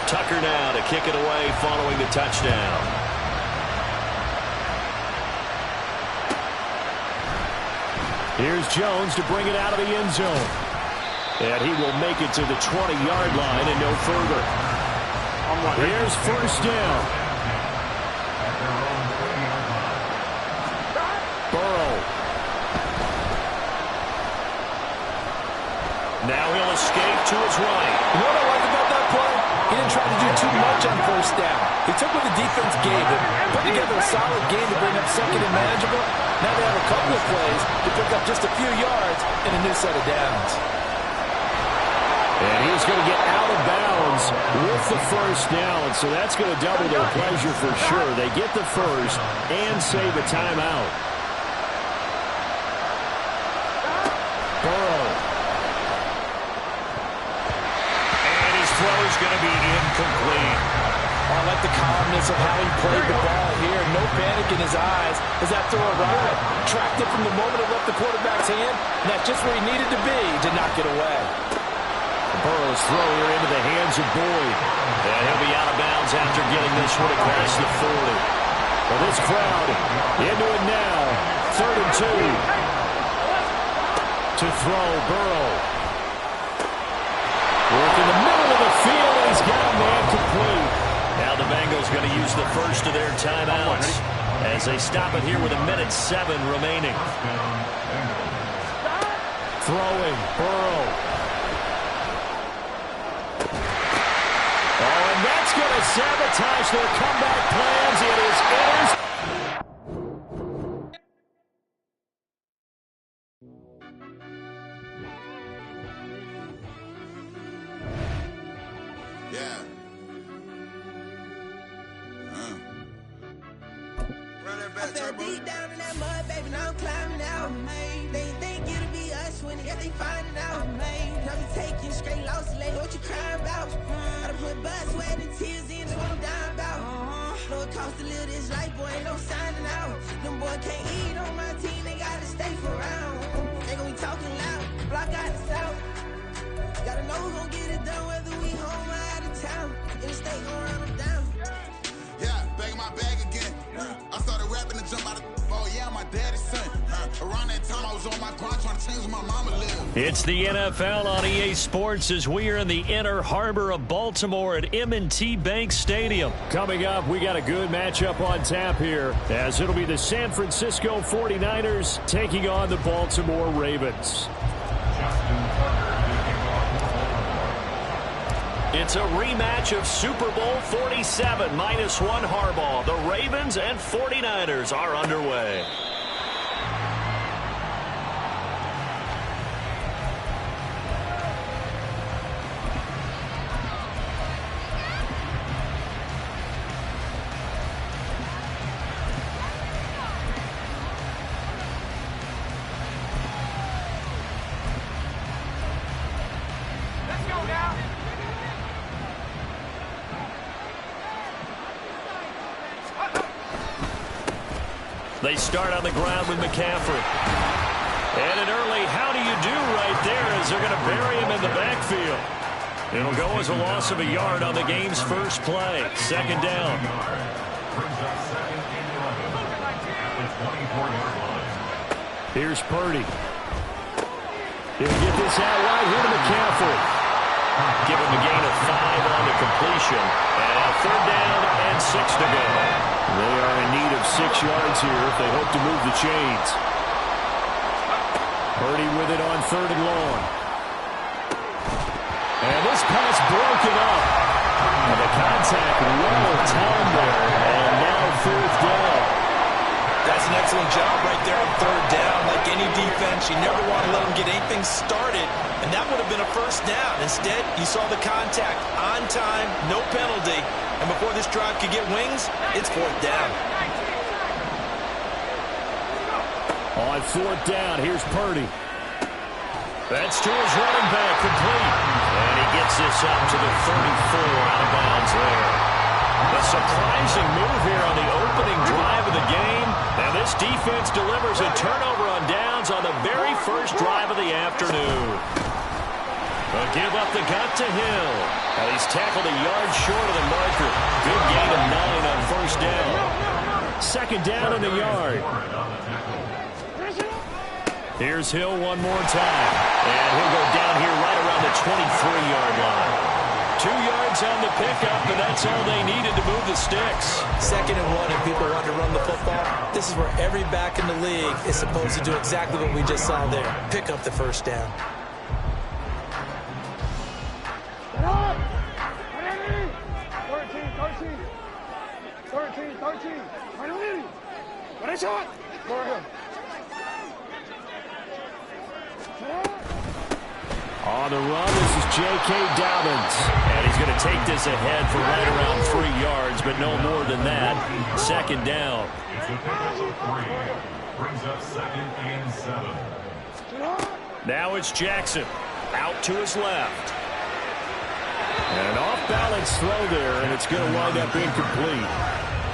Tucker now to kick it away following the touchdown. Here's Jones to bring it out of the end zone. And he will make it to the 20-yard line and no further. Here's first down. Burrow. Now he'll escape to his right. You know what I like about that play? He didn't try to do too much on first down. He took what the defense gave him, put together a solid game to bring up second and manageable. Now they have a couple of plays to pick up just a few yards and a new set of downs. And he's going to get out of bounds with the first down, so that's going to double their pleasure for sure. They get the first and save a timeout. Burrow. And his throw is going to be incomplete. I like the calmness of how he played the ball here. No panic in his eyes as that throw arrived. Tracked it from the moment it left the quarterback's hand, and that's just where he needed to be to knock it away. Burrow's throw here into the hands of Boyd. And he'll be out of bounds after getting this one across the 40. Well, this crowd into it now. 3rd and 2. To throw, Burrow. Work in the middle of the field, and he's got a man complete. Now the Bengals going to use the first of their timeouts as they stop it here with 1:07 remaining. Throwing, Burrow. Oh, and that's going to sabotage their comeback plans. It is Ayers. Deep down in that mud, baby, now I'm climbing out. They think it'll be us when they find it out. Now we taking straight losses, lady, what you crying about? Gotta put blood, sweat, and tears in, that's what I'm dying about. Know it costs to live this life, boy, ain't no signing out. Them boy can't eat on my team, they gotta stay for round. They gon' be talking loud, block out the south. Gotta know who's gon' get it done, whether we home or out of town. In the state, gon' run them down. Yeah, bagging my bag again. I started rapping to jump out of yeah, my daddy's son. Around that time, I was on my grind trying to change where my mama lived. It's the NFL on EA Sports as we are in the inner harbor of Baltimore at M&T Bank Stadium. Coming up, we got a good matchup on tap here, as it'll be the San Francisco 49ers taking on the Baltimore Ravens. It's a rematch of Super Bowl 47 -1 Harbaugh. The Ravens and 49ers are underway. They start on the ground with McCaffrey. And an early how do you do right there as they're going to bury him in the backfield. It'll go as a loss of a yard on the game's first play. Second down. Here's Purdy. He'll get this out right here to McCaffrey. Give him a gain of 5 on the completion. And 3rd down and 6 to go. They are in need of 6 yards here if they hope to move the chains. Purdy with it on 3rd and long. And this pass broken up. And the contact well timed there. And now 4th down. That's an excellent job right there on 3rd down. Like any defense, you never want to let them get anything started. And that would have been a 1st down. Instead, you saw the contact on time, no penalty. And before this drive could get wings, it's 4th down. On 4th down, here's Purdy. That's to his running back, complete. And he gets this up to the 34, out of bounds there. A surprising move here on the opening drive of the game. And this defense delivers a turnover on downs on the very first drive of the afternoon. A give up the gut to Hill. And he's tackled a yard short of the marker. Good gain of 9 on 1st down. 2nd down in the yard. Here's Hill one more time. And he'll go down here right around the 23-yard line. 2 yards on the pickup, and that's all they needed to move the sticks. 2nd and 1, and people want to run the football. This is where every back in the league is supposed to do exactly what we just saw there. Pick up the 1st down. Get up! 13. 13. Derecho! Go ahead. On the run, this is J.K. Dobbins. And he's going to take this ahead for right around 3 yards, but no more than that. 2nd down. It's a pickup of 3. Brings up 2nd and 7. Now it's Jackson. Out to his left. And an off-balance throw there, and it's going to wind up incomplete.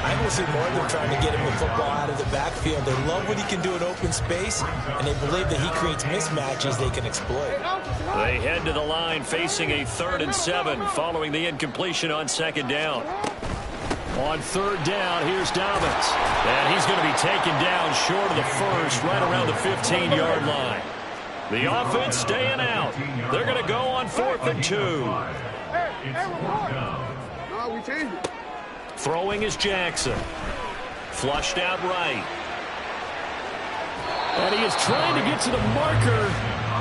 I will see more of them trying to get him the football out of the backfield. They love what he can do in open space, and they believe that he creates mismatches they can exploit. They head to the line facing a 3rd and 7 following the incompletion on 2nd down. On 3rd down, here's Dobbins. And he's going to be taken down short of the 1st, right around the 15-yard line. The offense staying out. They're going to go on 4th and 2. No, we changed it. Throwing is Jackson. Flushed out right. And he is trying to get to the marker.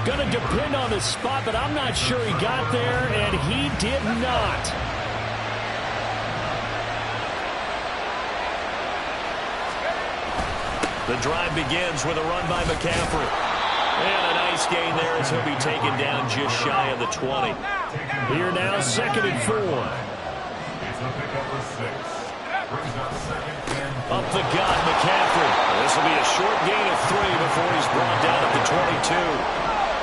Going to depend on the spot, but I'm not sure he got there, and he did not. The drive begins with a run by McCaffrey. And a nice gain there as he'll be taken down just shy of the 20. Here now, 2nd and 4. It's a pickup of 6. Brings up 2nd and 4. Up the gut, McCaffrey. This will be a short gain of 3 before he's brought down at the 22.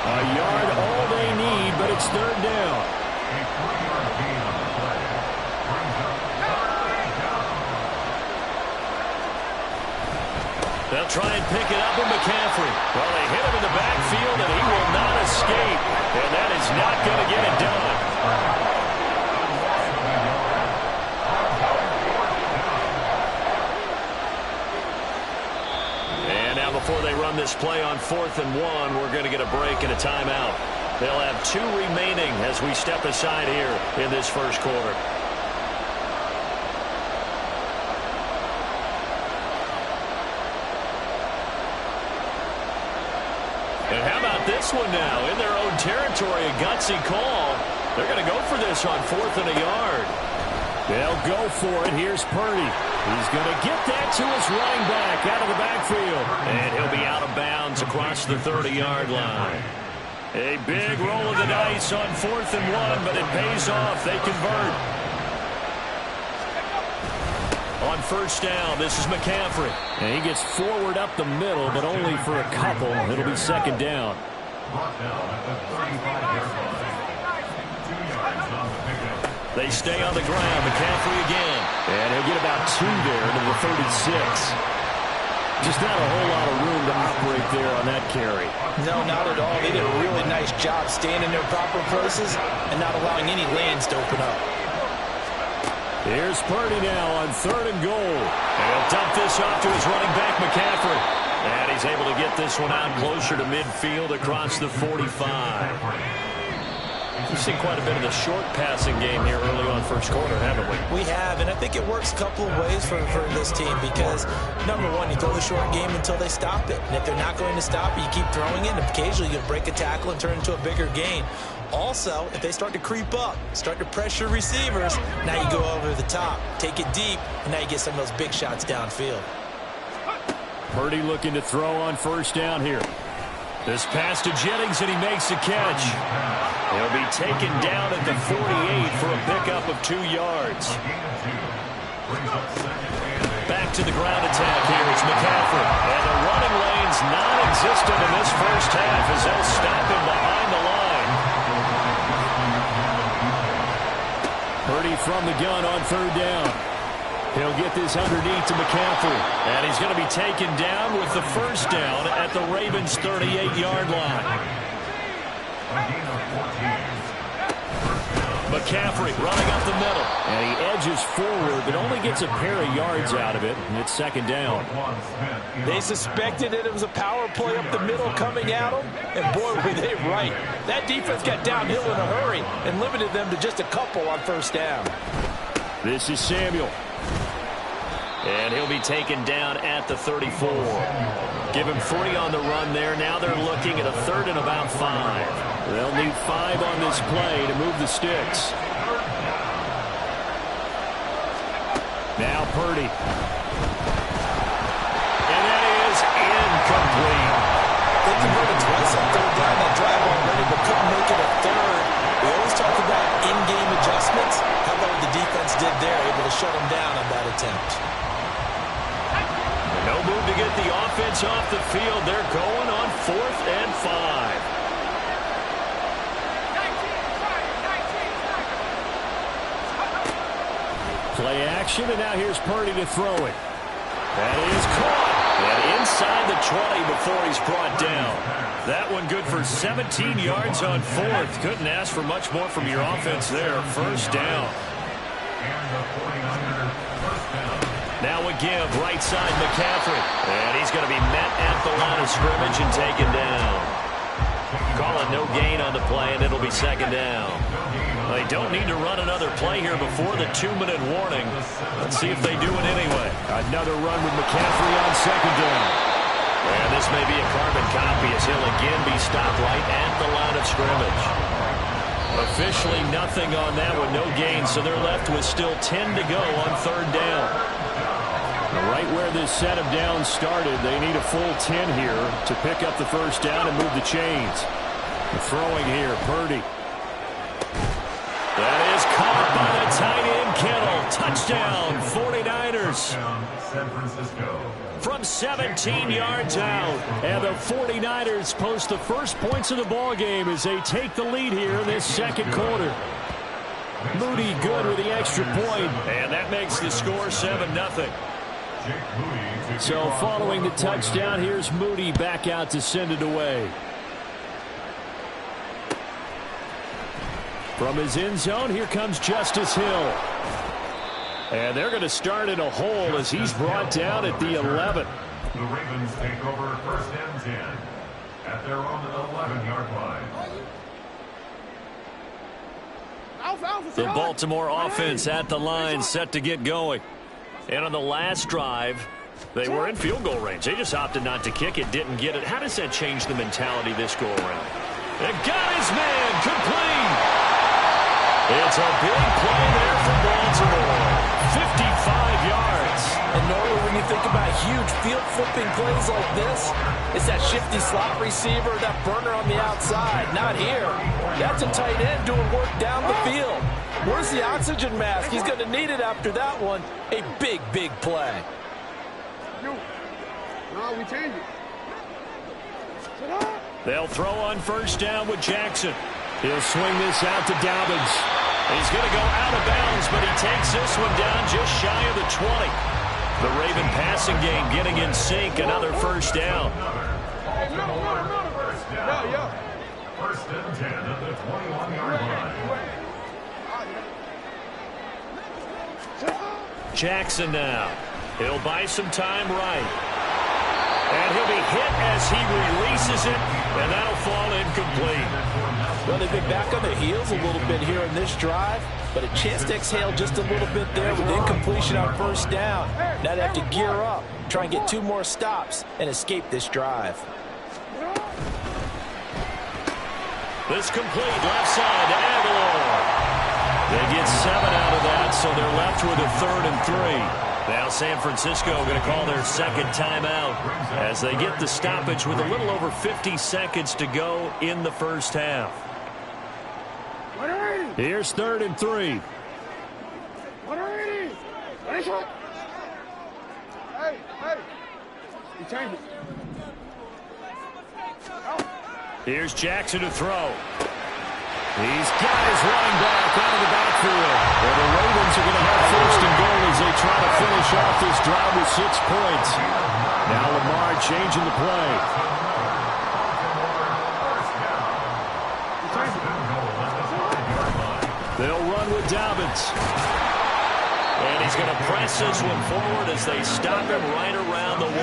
A yard, all they need, but it's 3rd down. A 3-yard gain on the play. Brings up 3rd down. They'll try and pick it up with McCaffrey. Well, they hit him in the backfield, and he will not escape. And that is not going to get it done. And now before they run this play on 4th and 1, we're going to get a break and a timeout. They'll have 2 remaining as we step aside here in this first quarter. And how about this one now? In their own territory, a gutsy call. They're going to go for this on 4th and a yard. They'll go for it. Here's Purdy. He's going to get that to his running back out of the backfield. And he'll be out of bounds across the 30-yard line. A big roll of the dice on 4th and 1, but it pays off. They convert. On 1st down, this is McCaffrey. And he gets forward up the middle, but only for a couple. It'll be 2nd down. Brought down at the 35-yard line. 2 yards on the pickup. They stay on the ground. McCaffrey again. And he'll get about 2 there to the 36. Just not a whole lot of room to operate there on that carry. No, not at all. They did a really nice job staying in their proper places and not allowing any lanes to open up. Here's Purdy now on 3rd and goal. And he'll dump this off to his running back, McCaffrey. And he's able to get this one out closer to midfield across the 45. We've seen quite a bit of the short passing game here early on first quarter, haven't we? We have, and I think it works a couple of ways for this team because, number one, you throw the short game until they stop it. And if they're not going to stop it, you keep throwing it, and occasionally you break a tackle and turn it into a bigger gain. Also, if they start to creep up, start to pressure receivers, now you go over the top, take it deep, and now you get some of those big shots downfield. Purdy looking to throw on first down here. This pass to Jennings, and he makes the catch. He'll be taken down at the 48 for a pickup of 2 yards. Back to the ground attack here. It's McCaffrey. And the running lane's non-existent in this first half as they'll stop him behind the line. Purdy from the gun on third down. He'll get this underneath to McCaffrey. And he's going to be taken down with the first down at the Ravens' 38-yard line. McCaffrey running up the middle. And he edges forward, but only gets a pair of yards out of it, and it's second down. They suspected it was a power play up the middle coming at them, and boy, were they right. That defense got downhill in a hurry and limited them to just a couple on first down. This is Samuel. And he'll be taken down at the 34. Give him 3 on the run there. Now they're looking at a third and about 5. They'll need 5 on this play to move the sticks. Now Purdy. And that is incomplete. They converted twice on third down that drive already, but couldn't make it a third. We always talk about in-game adjustments. How about what the defense did there, able to shut them down on that attempt. No move to get the offense off the field. They're going on 4th and 5. Play action, and now here's Purdy to throw it. That is caught. And inside the 20 before he's brought down. That one good for 17 yards on 4th. Couldn't ask for much more from your offense there. First down. Now a give, right side McCaffrey. And he's going to be met at the line of scrimmage and taken down. Calling no gain on the play, and it'll be second down. They don't need to run another play here before the 2-minute warning. Let's see if they do it anyway. Another run with McCaffrey on second down. And this may be a carbon copy as he'll again be stopped right at the line of scrimmage. Officially nothing on that one, no gain, so they're left with still 10 to go on third down. Right where this set of downs started, they need a full 10 here to pick up the first down and move the chains. Throwing here, Purdy. That is caught by the tight end, Kittle. Touchdown, 49ers. San Francisco. From 17 yards out. And the 49ers post the first points of the ball game as they take the lead here in this second quarter. Moody good with the extra point. And that makes the score 7-0. So following the touchdown, here's Moody back out to send it away. From his end zone, here comes Justice Hill. And they're going to start in a hole as he's brought down at the 11. The Ravens take over 1st and 10 at their own 11-yard line. The Baltimore offense at the line, set to get going. And on the last drive, they were in field goal range. They just opted not to kick it, didn't get it. How does that change the mentality this go around? They got his man, complete. It's a big play there for Baltimore. 55 yards. And normally when you think about huge field-flipping plays like this, it's that shifty slot receiver, that burner on the outside. Not here. That's a tight end doing work down the field. Where's the oxygen mask? He's going to need it after that one. A big, big play. No, we changed it. They'll throw on first down with Jackson. He'll swing this out to Dobbins. He's going to go out of bounds, but he takes this one down just shy of the 20. The Raven passing game getting in sync. Another first down. First and 10 at the 21-yard line. Jackson now. He'll buy some time right. And he'll be hit as he releases it, and that'll fall incomplete. Well, they've been back on their heels a little bit here in this drive, but a chance to exhale just a little bit there with incompletion on first down. Now they have to gear up, try and get 2 more stops, and escape this drive. This complete left side to Aguilar. They get 7 out of that, so they're left with a 3rd and 3. Now San Francisco going to call their second timeout as they get the stoppage with a little over 50 seconds to go in the first half. Here's 3rd and 3. Hey, you change it. Here's Jackson to throw. He's got his running back out of the backfield. And the Ravens are going to have 1st and goal as they try to finish off this drive with 6 points. Now Lamar changing the play. They'll run with Dobbins. And he's going to press this one forward as they stop him right around the 1.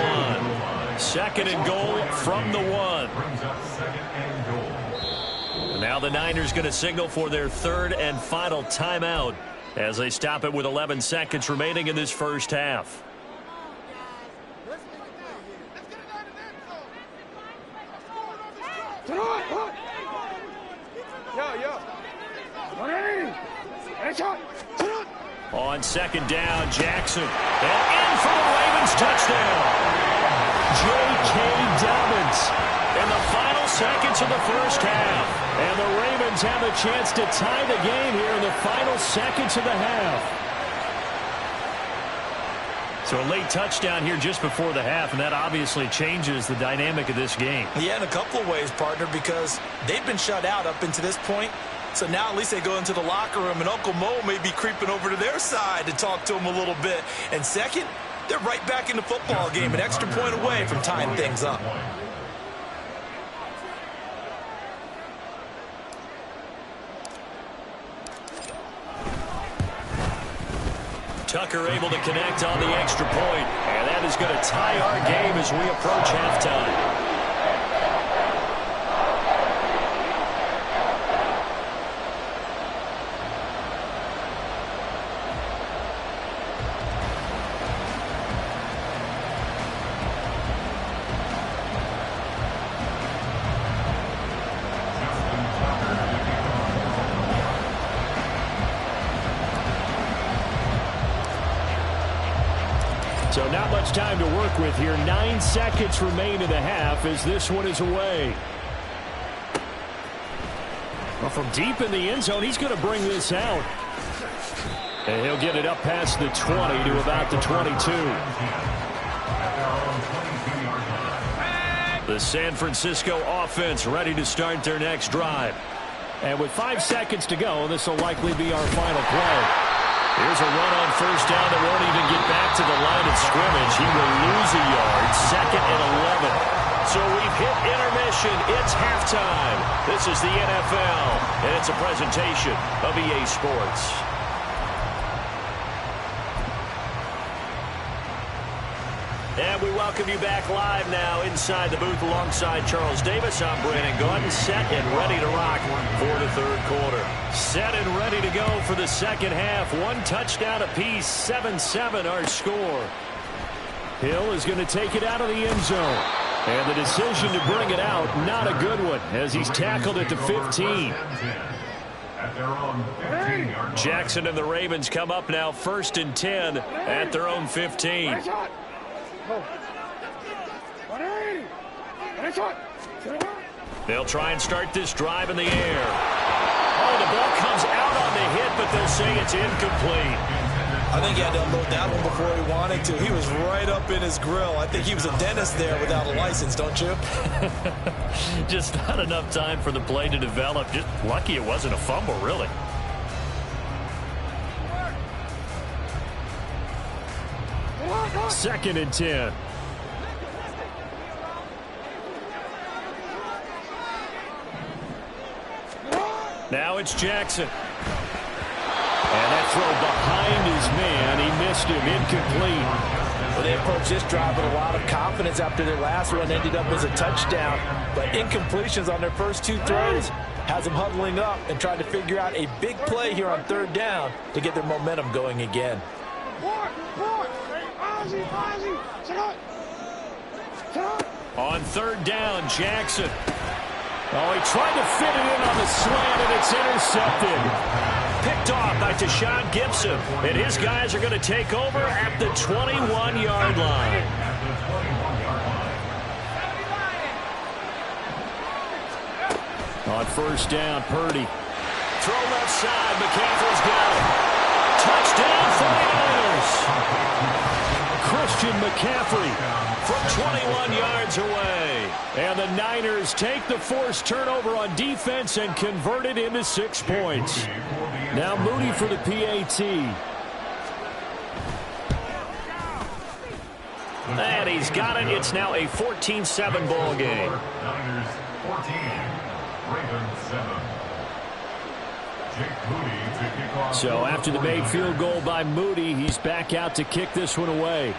2nd and goal from the 1. Now the Niners going to signal for their 3rd and final timeout as they stop it with 11 seconds remaining in this first half. On 2nd down, Jackson. And in for the Ravens touchdown. J.K. Dobbins. In the final seconds of the first half. And the Ravens have a chance to tie the game here in the final seconds of the half. So a late touchdown here just before the half, and that obviously changes the dynamic of this game. Yeah, in a couple of ways, partner, because they've been shut out up until this point. So now at least they go into the locker room, and Uncle Mo may be creeping over to their side to talk to them a little bit. And second, they're right back in the football game, an extra point away from tying things up. Tucker able to connect on the extra point, and that is going to tie our game as we approach halftime. So not much time to work with here. 9 seconds remain in the half as this one is away. Well, from deep in the end zone, he's going to bring this out. And he'll get it up past the 20 to about the 22. The San Francisco offense ready to start their next drive. And with 5 seconds to go, this will likely be our final play. Here's a run on first down that won't even get back to the line of scrimmage. He will lose a yard, 2nd and 11. So we've hit intermission. It's halftime. This is the NFL, and it's a presentation of EA Sports. And we welcome you back live now inside the booth alongside Charles Davis. I'm Brandon Gaudin, set and ready to rock for the 3rd quarter. Set and ready to go for the 2nd half. 1 touchdown apiece, 7-7 our score. Hill is going to take it out of the end zone. And the decision to bring it out, not a good one, as he's tackled at the 15. Jackson and the Ravens come up now 1st and 10 at their own 15. They'll try and start this drive in the air. Oh, the ball comes out on the hit, but they'll say it's incomplete. I think he had to unload that one before he wanted to. He was right up in his grill. I think he was a dentist there without a license, don't you? Just not enough time for the play to develop. Just lucky it wasn't a fumble, really. Second and 10. Now it's Jackson. And that throw behind his man. He missed him. Incomplete. they approached this drive with a lot of confidence after their last run ended up as a touchdown. But incompletions on their first 2 throws has them huddling up and trying to figure out a big play here on 3rd down to get their momentum going again. On 3rd down, Jackson. Oh, he tried to fit it in on the slant, and it's intercepted. Picked off by Tashawn Gibson. And his guys are going to take over at the 21-yard line. On 1st down, Purdy. Throw left side. McCaffrey's got it. Touchdown, 49ers. Christian McCaffrey from 21 yards away. And the Niners take the forced turnover on defense and convert it into 6 points. Now Moody for the PAT. And he's got it. It's now a 14-7 ball game. Niners 14, Ravens 7. Jake Moody to kick off. So after the made field goal by Moody, he's back out to kick this one away.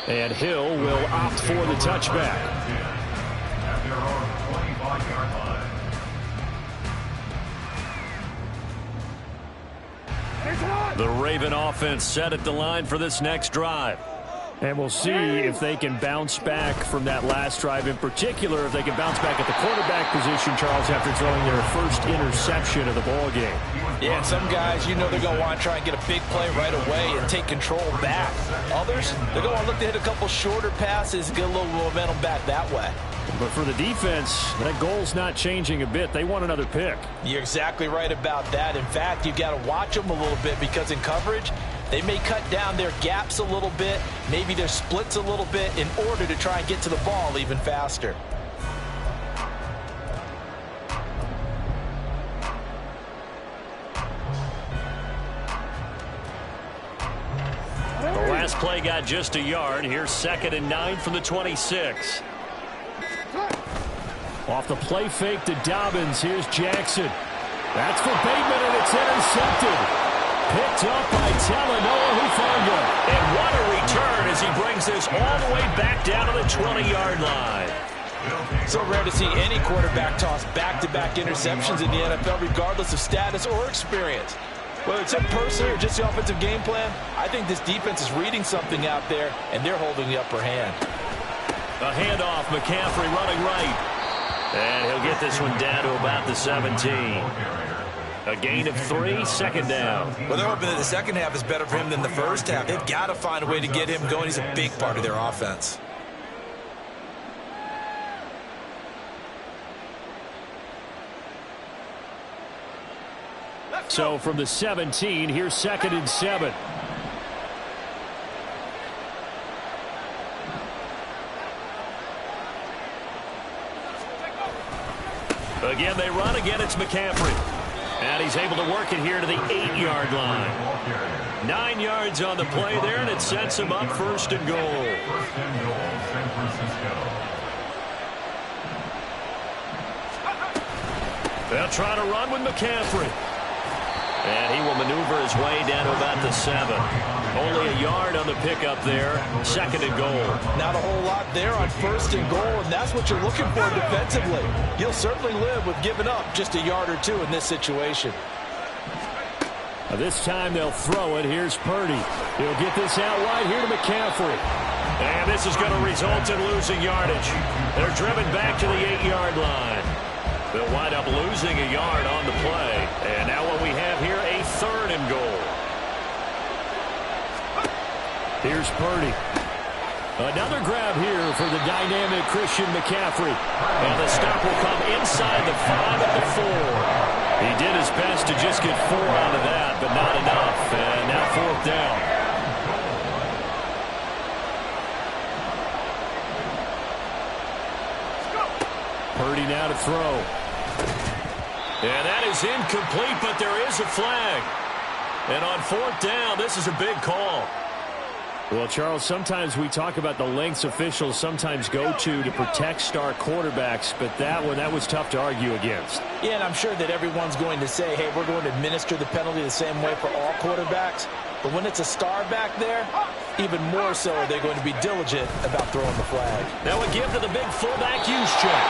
And Hill will opt for the touchback. At their own 25-yard line. The Raven offense set at the line for this next drive. And we'll see if they can bounce back from that last drive. In particular, if they can bounce back at the quarterback position, Charles, after throwing their first interception of the ball game. Yeah, and some guys, you know, they're going to want to try and get a big play right away and take control back. Others, they're going to look to hit a couple shorter passes and get a little momentum back that way. But for the defense, that goal's not changing a bit. They want another pick. You're exactly right about that. In fact, you've got to watch them a little bit because in coverage, they may cut down their gaps a little bit, maybe their splits a little bit in order to try and get to the ball even faster. The last play got just a yard. Here's 2nd and 9 from the 26. Off the play fake to Dobbins. Here's Jackson. That's for Bateman, and it's intercepted. Picked up by Talanoa Hufanga. And what a return as he brings this all the way back down to the 20-yard line. So rare to see any quarterback toss back-to-back interceptions in the NFL, regardless of status or experience. Whether it's in person or just the offensive game plan, I think this defense is reading something out there, and they're holding the upper hand. A handoff, McCaffrey running right. And he'll get this one down to about the 17. A gain of 3, 2nd down. Well, they're hoping that the second half is better for him than the first half. They've got to find a way to get him going. He's a big part of their offense. So from the 17, here's 2nd and 7. Again, they run. Again, it's McCaffrey. And he's able to work it here to the 8-yard line. 9 yards on the play there, and it sets him up 1st and goal. 1st and goal, San Francisco. They'll try to run with McCaffrey. And he will maneuver his way down to about the 7. Only a yard on the pickup there. 2nd and goal. Not a whole lot there on 1st and goal, and that's what you're looking for defensively. You'll certainly live with giving up just a yard or 2 in this situation. This time they'll throw it. Here's Purdy. He'll get this out wide here to McCaffrey. And this is going to result in losing yardage. They're driven back to the 8-yard line. They'll wind up losing a yard on the play. And now what we have here, a 3rd and goal. Here's Purdy. Another grab here for the dynamic Christian McCaffrey. And the stop will come inside the 5 at the 4. He did his best to just get 4 out of that, but not enough. And now 4th down. Purdy now to throw. And that is incomplete, but there is a flag. And on 4th down, this is a big call. Well, Charles, sometimes we talk about the lengths officials sometimes go to protect star quarterbacks, but that was tough to argue against. Yeah, and I'm sure that everyone's going to say, hey, we're going to administer the penalty the same way for all quarterbacks. But when it's a star back there, even more so are they going to be diligent about throwing the flag. That would give to the big fullback Juszczyk.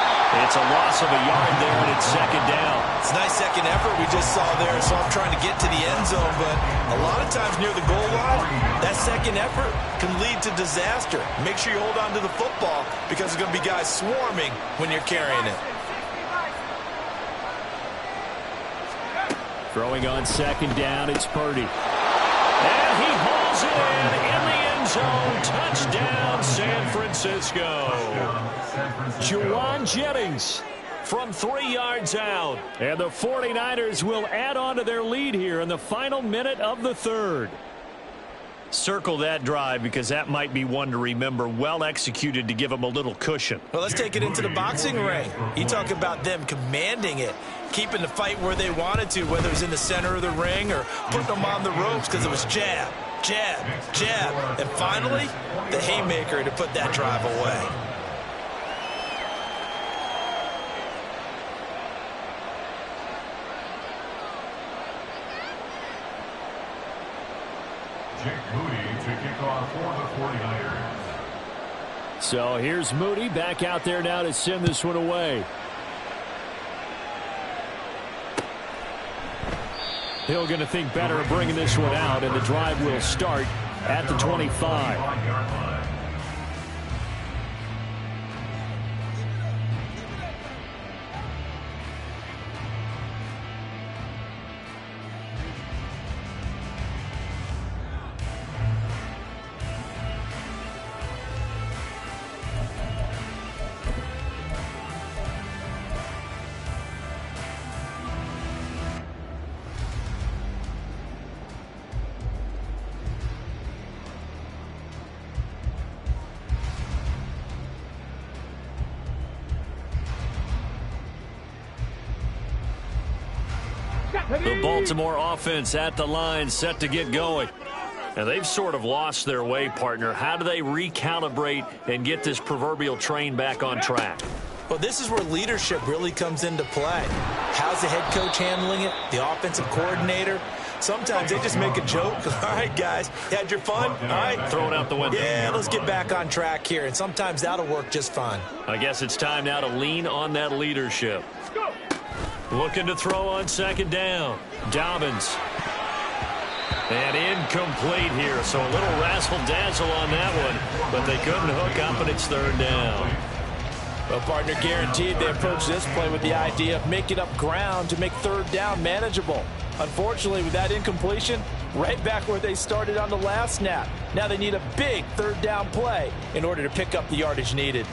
It's a loss of a yard there, and it's second down. It's a nice second effort we just saw there, so I'm trying to get to the end zone, but a lot of times near the goal line, that second effort can lead to disaster. Make sure you hold on to the football because there's going to be guys swarming when you're carrying it. Throwing on second down, it's Purdy. And he hauls it in the end zone. Touchdown, San Francisco. Juwan Jennings from 3 yards out. And the 49ers will add on to their lead here in the final minute of the third. Circle that drive because that might be one to remember. Well executed to give them a little cushion. Well, let's take it into the boxing ring. You talk about them commanding it, keeping the fight where they wanted to, whether it was in the center of the ring or putting them on the ropes because it was jab, jab, jab. And finally, the haymaker to put that drive away. Jake Moody to kick off for the 49ers. So here's Moody back out there now to send this one away. Hill going to think better of bringing this one out, and the drive will start at the 25. The Baltimore offense at the line, set to get going. And they've sort of lost their way, partner. How do they recalibrate and get this proverbial train back on track? Well, this is where leadership really comes into play. How's the head coach handling it? The offensive coordinator? Sometimes they just make a joke. All right, guys, you had your fun? All right. Throw it out the window. Yeah, let's get back on track here. And sometimes that'll work just fine. I guess it's time now to lean on that leadership. Looking to throw on second down. Dobbins. And incomplete here, so a little razzle-dazzle on that one, but they couldn't hook up, and it's third down. Well, partner, guaranteed they approach this play with the idea of making up ground to make third down manageable. Unfortunately, with that incompletion, right back where they started on the last snap. Now they need a big third down play in order to pick up the yardage needed.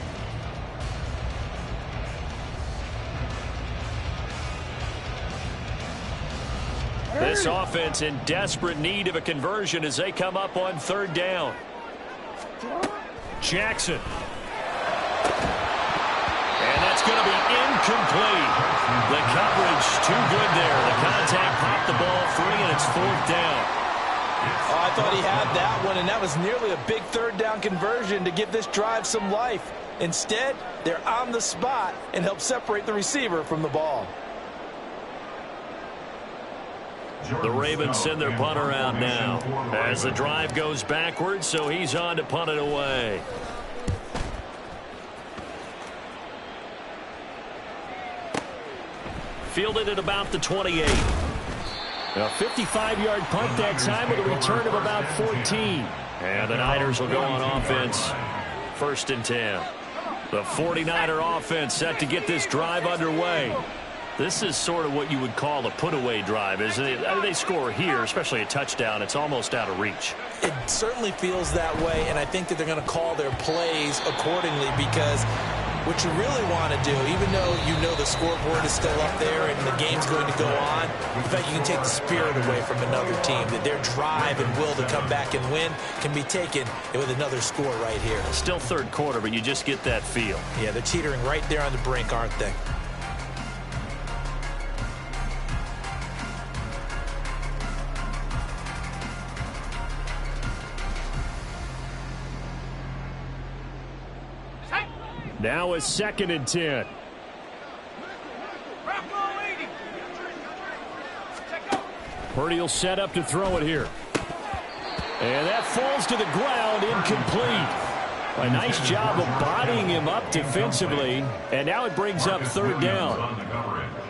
This offense in desperate need of a conversion as they come up on third down. Jackson. And that's going to be incomplete. The coverage too good there. The contact popped the ball free, and it's fourth down. Oh, I thought he had that one, and that was nearly a big third down conversion to give this drive some life. Instead, they're on the spot and help separate the receiver from the ball. The Ravens send their punter out now as the drive goes backwards, so he's on to punt it away. Fielded at about the 28. A 55-yard punt that time with a return of about 14. And the Niners will go on offense. First and 10. The 49er offense set to get this drive underway. This is sort of what you would call a put-away drive. As they score here, especially a touchdown, it's almost out of reach. It certainly feels that way, and I think that they're going to call their plays accordingly because what you really want to do, even though you know the scoreboard is still up there and the game's going to go on, in fact, you can take the spirit away from another team, that their drive and will to come back and win can be taken with another score right here. Still third quarter, but you just get that feel. Yeah, they're teetering right there on the brink, aren't they? Now a second and 10. Purdy will set up to throw it here. And that falls to the ground, incomplete. A nice job of bodying him up defensively. And now it brings up third down.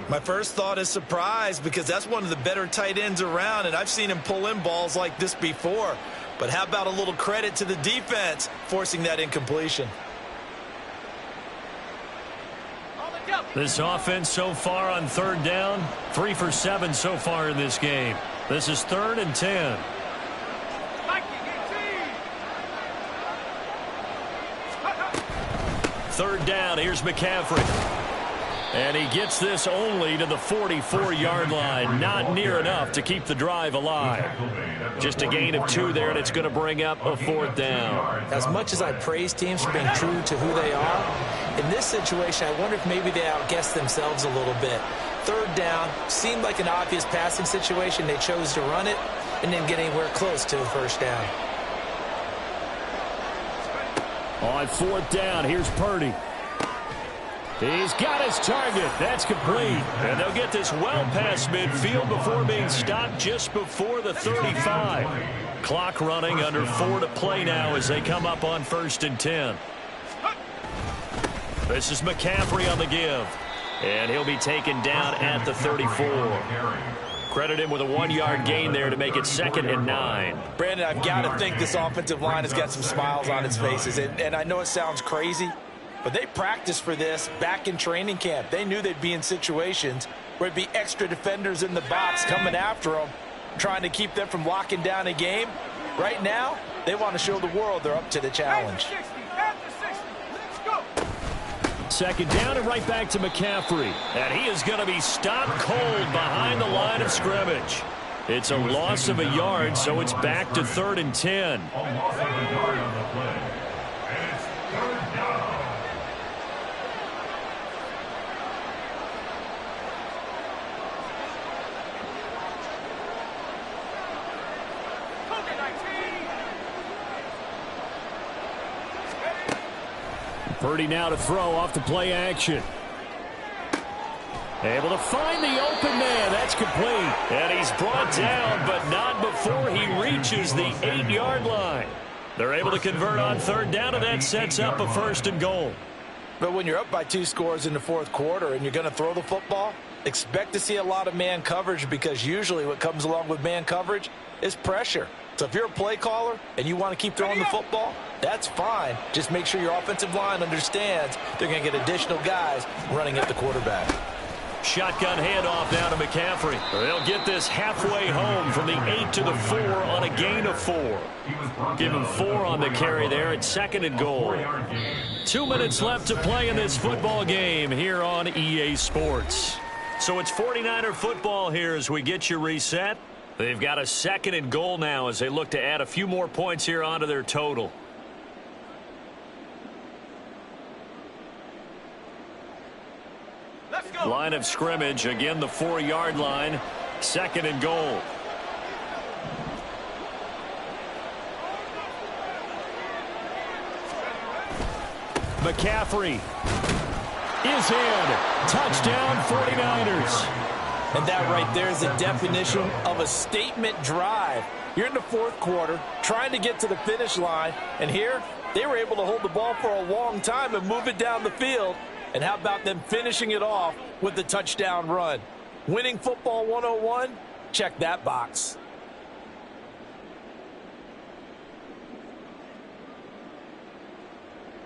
My first thought is surprise, because that's one of the better tight ends around, and I've seen him pull in balls like this before. But how about a little credit to the defense forcing that incompletion? This offense so far on third down, 3 for 7 so far in this game. This is 3rd and 10. Third down, here's McCaffrey. And he gets this only to the 44-yard line. Not near enough to keep the drive alive. Just a gain of 2 there, and it's going to bring up a 4th down. As much as I praise teams for being true to who they are, in this situation, I wonder if maybe they outguessed themselves a little bit. Third down seemed like an obvious passing situation. They chose to run it and didn't get anywhere close to the first down. On 4th down, here's Purdy. He's got his target. That's complete. And they'll get this well past midfield before being stopped just before the 35. Clock running, under 4 to play now as they come up on 1st and 10. This is McCaffrey on the give. And he'll be taken down at the 34. Credit him with a 1-yard gain there to make it 2nd and 9. Brandon, I've got to think this offensive line has got some smiles on its faces. And I know it sounds crazy, but they practiced for this back in training camp. They knew they'd be in situations where it'd be extra defenders in the box coming after them, trying to keep them from locking down a game. Right now, they want to show the world they're up to the challenge. 2nd down and right back to McCaffrey. And he is going to be stopped cold behind the line of scrimmage. It's a loss of a yard, so it's back to 3rd and 10. A loss of a yard on the play. And it's 3rd down. Purdy now to throw off the play action. Able to find the open man. That's complete. And he's brought down, but not before he reaches the 8-yard line. They're able to convert on 3rd down, and that sets up a 1st and goal. But when you're up by 2 scores in the 4th quarter and you're going to throw the football, expect to see a lot of man coverage, because usually what comes along with man coverage is pressure. So if you're a play caller and you want to keep throwing the football, that's fine. Just make sure your offensive line understands they're going to get additional guys running at the quarterback. Shotgun handoff now to McCaffrey. They'll get this halfway home from the 8 to the 4 on a gain of 4. Give him 4 on the carry there at 2nd and goal. 2 minutes left to play in this football game here on EA Sports. So it's 49er football here as we get you reset. They've got a 2nd and goal now as they look to add a few more points here onto their total. Line of scrimmage, again the 4-yard line, 2nd and goal. McCaffrey is in. Touchdown 49ers. And that right there is the definition of a statement drive. You're in the 4th quarter, trying to get to the finish line, and here they were able to hold the ball for a long time and move it down the field. And how about them finishing it off with the touchdown run? Winning football 101? Check that box.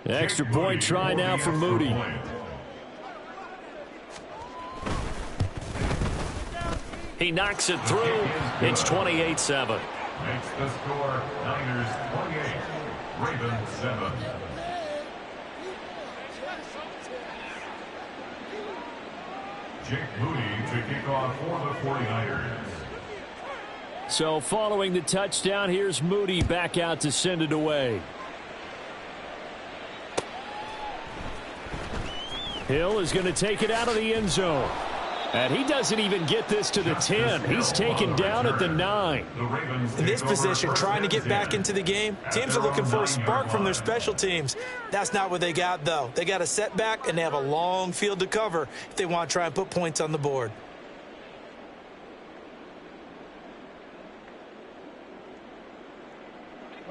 Extra point try now for Moody. He knocks it through. It's 28-7. Makes the score Niners 28, Ravens 7. Jake Moody to kick off for the 49ers. So following the touchdown, here's Moody back out to send it away. Hill is going to take it out of the end zone. And he doesn't even get this to the 10. He's taken down at the 9. In this position, trying to get back into the game, teams are looking for a spark from their special teams. That's not what they got, though. They got a setback, and they have a long field to cover if they want to try and put points on the board.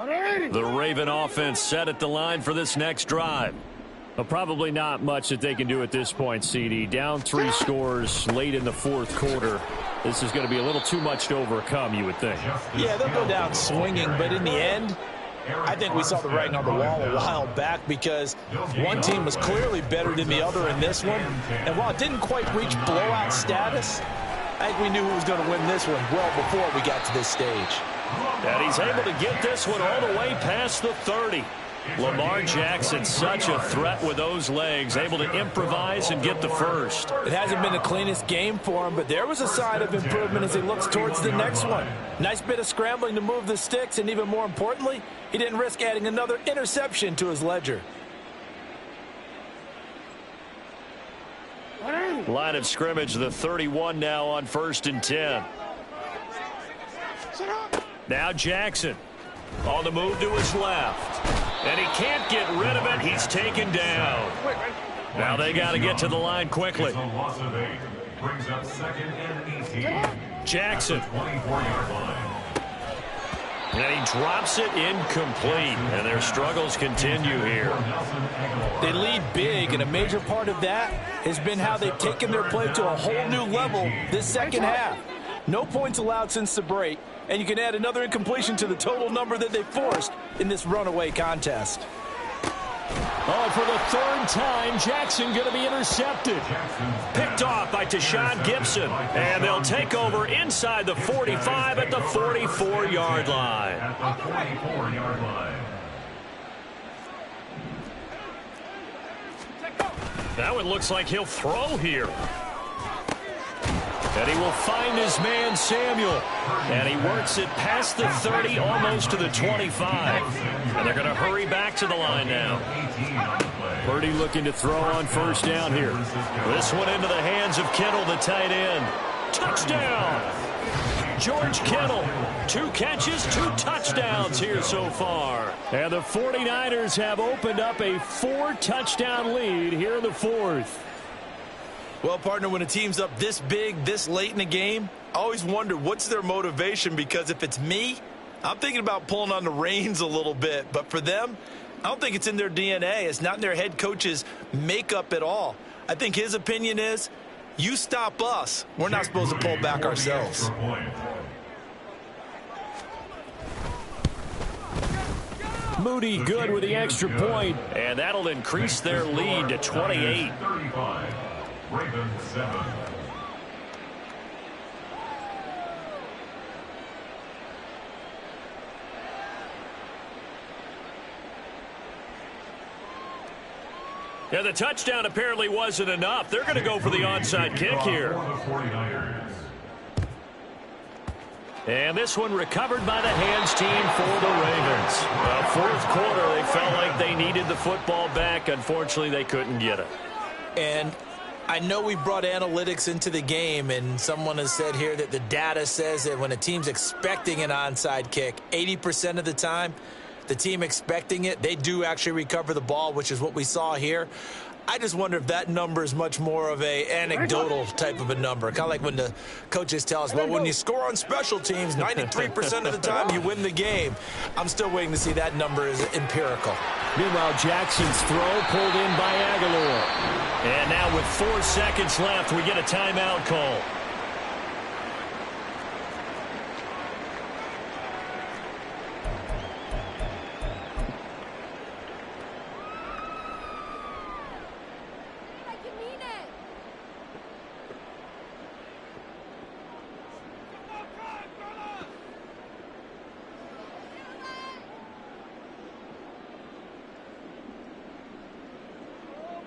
The Raven offense set at the line for this next drive. Well, probably not much that they can do at this point, CD. Down 3 scores late in the fourth quarter. This is going to be a little too much to overcome, you would think. Yeah, they'll go down swinging, but in the end, I think we saw the writing on the wall a while back because one team was clearly better than the other in this one. And while it didn't quite reach blowout status, I think we knew who was going to win this one well before we got to this stage. And he's able to get this one all the way past the 30. Lamar Jackson, such a threat with those legs, able to improvise and get the first. It hasn't been the cleanest game for him, but there was a sign of improvement as he looks towards the next one. Nice bit of scrambling to move the sticks, and even more importantly, he didn't risk adding another interception to his ledger. Line of scrimmage, the 31 now on 1st and 10. Now Jackson on the move to his left. And he can't get rid of it. He's taken down. Now they got to get to the line quickly. It's a loss of 8. Brings up 2nd and 18. Jackson. 24-yard line. And he drops it incomplete. And their struggles continue here. They lead big, and a major part of that has been how they've taken their play to a whole new level this second half. No points allowed since the break, and you can add another incompletion to the total number that they forced in this runaway contest. Oh, for the 3rd time, Jackson going to be intercepted. Picked off by Tashawn Gibson. And they'll take over inside the 45 at the 44-yard line. At the 44-yard line. Now it looks like he'll throw here. And he will find his man, Samuel. And he works it past the 30, almost to the 25. And they're going to hurry back to the line now. Purdy looking to throw on 1st down here. This one into the hands of Kittle, the tight end. Touchdown! George Kittle. 2 catches, 2 touchdowns here so far. And the 49ers have opened up a 4-touchdown lead here in the 4th. Well, partner, when a team's up this big, this late in the game, I always wonder what's their motivation, because if it's me, I'm thinking about pulling on the reins a little bit. But for them, I don't think it's in their DNA. It's not in their head coach's makeup at all. I think his opinion is, you stop us, we're not supposed to pull back ourselves. Moody good with the extra point. And that'll increase their lead to 28. 35. Ravens 7. Yeah, the touchdown apparently wasn't enough. They're going to go for the onside kick here. And this one recovered by the hands team for the Ravens. Fourth quarter, they felt like they needed the football back. Unfortunately, they couldn't get it. And I know we brought analytics into the game, and someone has said here that the data says that when a team's expecting an onside kick, 80% of the time, the team expecting it, they do actually recover the ball, which is what we saw here. I just wonder if that number is much more of a anecdotal type of a number. Kind of like when the coaches tell us, well, when you score on special teams, 93% of the time you win the game. I'm still waiting to see that number is empirical. Meanwhile, Jackson's throw pulled in by Aguilar. And now with 4 seconds left, we get a timeout call.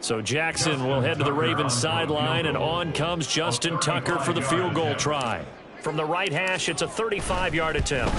So Jackson will head to the Ravens sideline, and on comes Justin Tucker for the field goal try. From the right hash, it's a 35-yard attempt.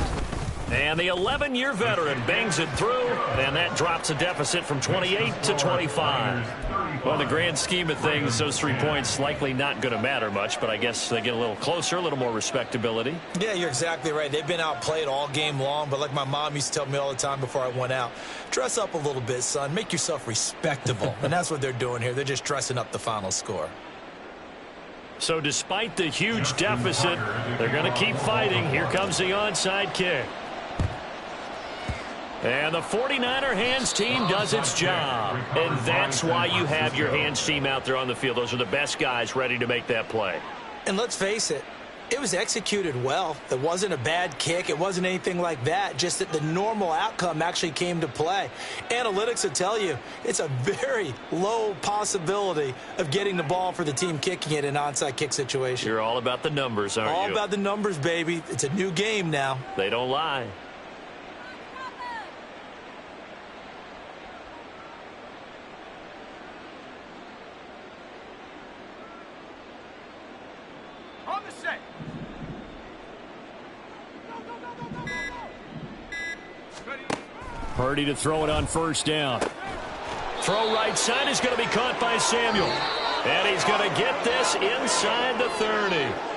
And the 11-year veteran bangs it through, and that drops a deficit from 28 to 25. Well, in the grand scheme of things, those 3 points likely not going to matter much, but I guess they get a little closer, a little more respectability. Yeah, you're exactly right. They've been outplayed all game long, but like my mom used to tell me all the time before I went out, dress up a little bit, son. Make yourself respectable. And that's what they're doing here. They're just dressing up the final score. So despite the huge deficit, they're going to keep fighting. Here comes the onside kick. And the 49er hands team does its job. And that's why you have your hands team out there on the field. Those are the best guys ready to make that play. And let's face it, it was executed well. It wasn't a bad kick. It wasn't anything like that. Just that the normal outcome actually came to play. Analytics will tell you it's a very low possibility of getting the ball for the team kicking it in an onside kick situation. You're all about the numbers, aren't you? All about the numbers, baby. It's a new game now. They don't lie. Purdy to throw it on first down. Throw right side is going to be caught by Samuel. And he's going to get this inside the 30.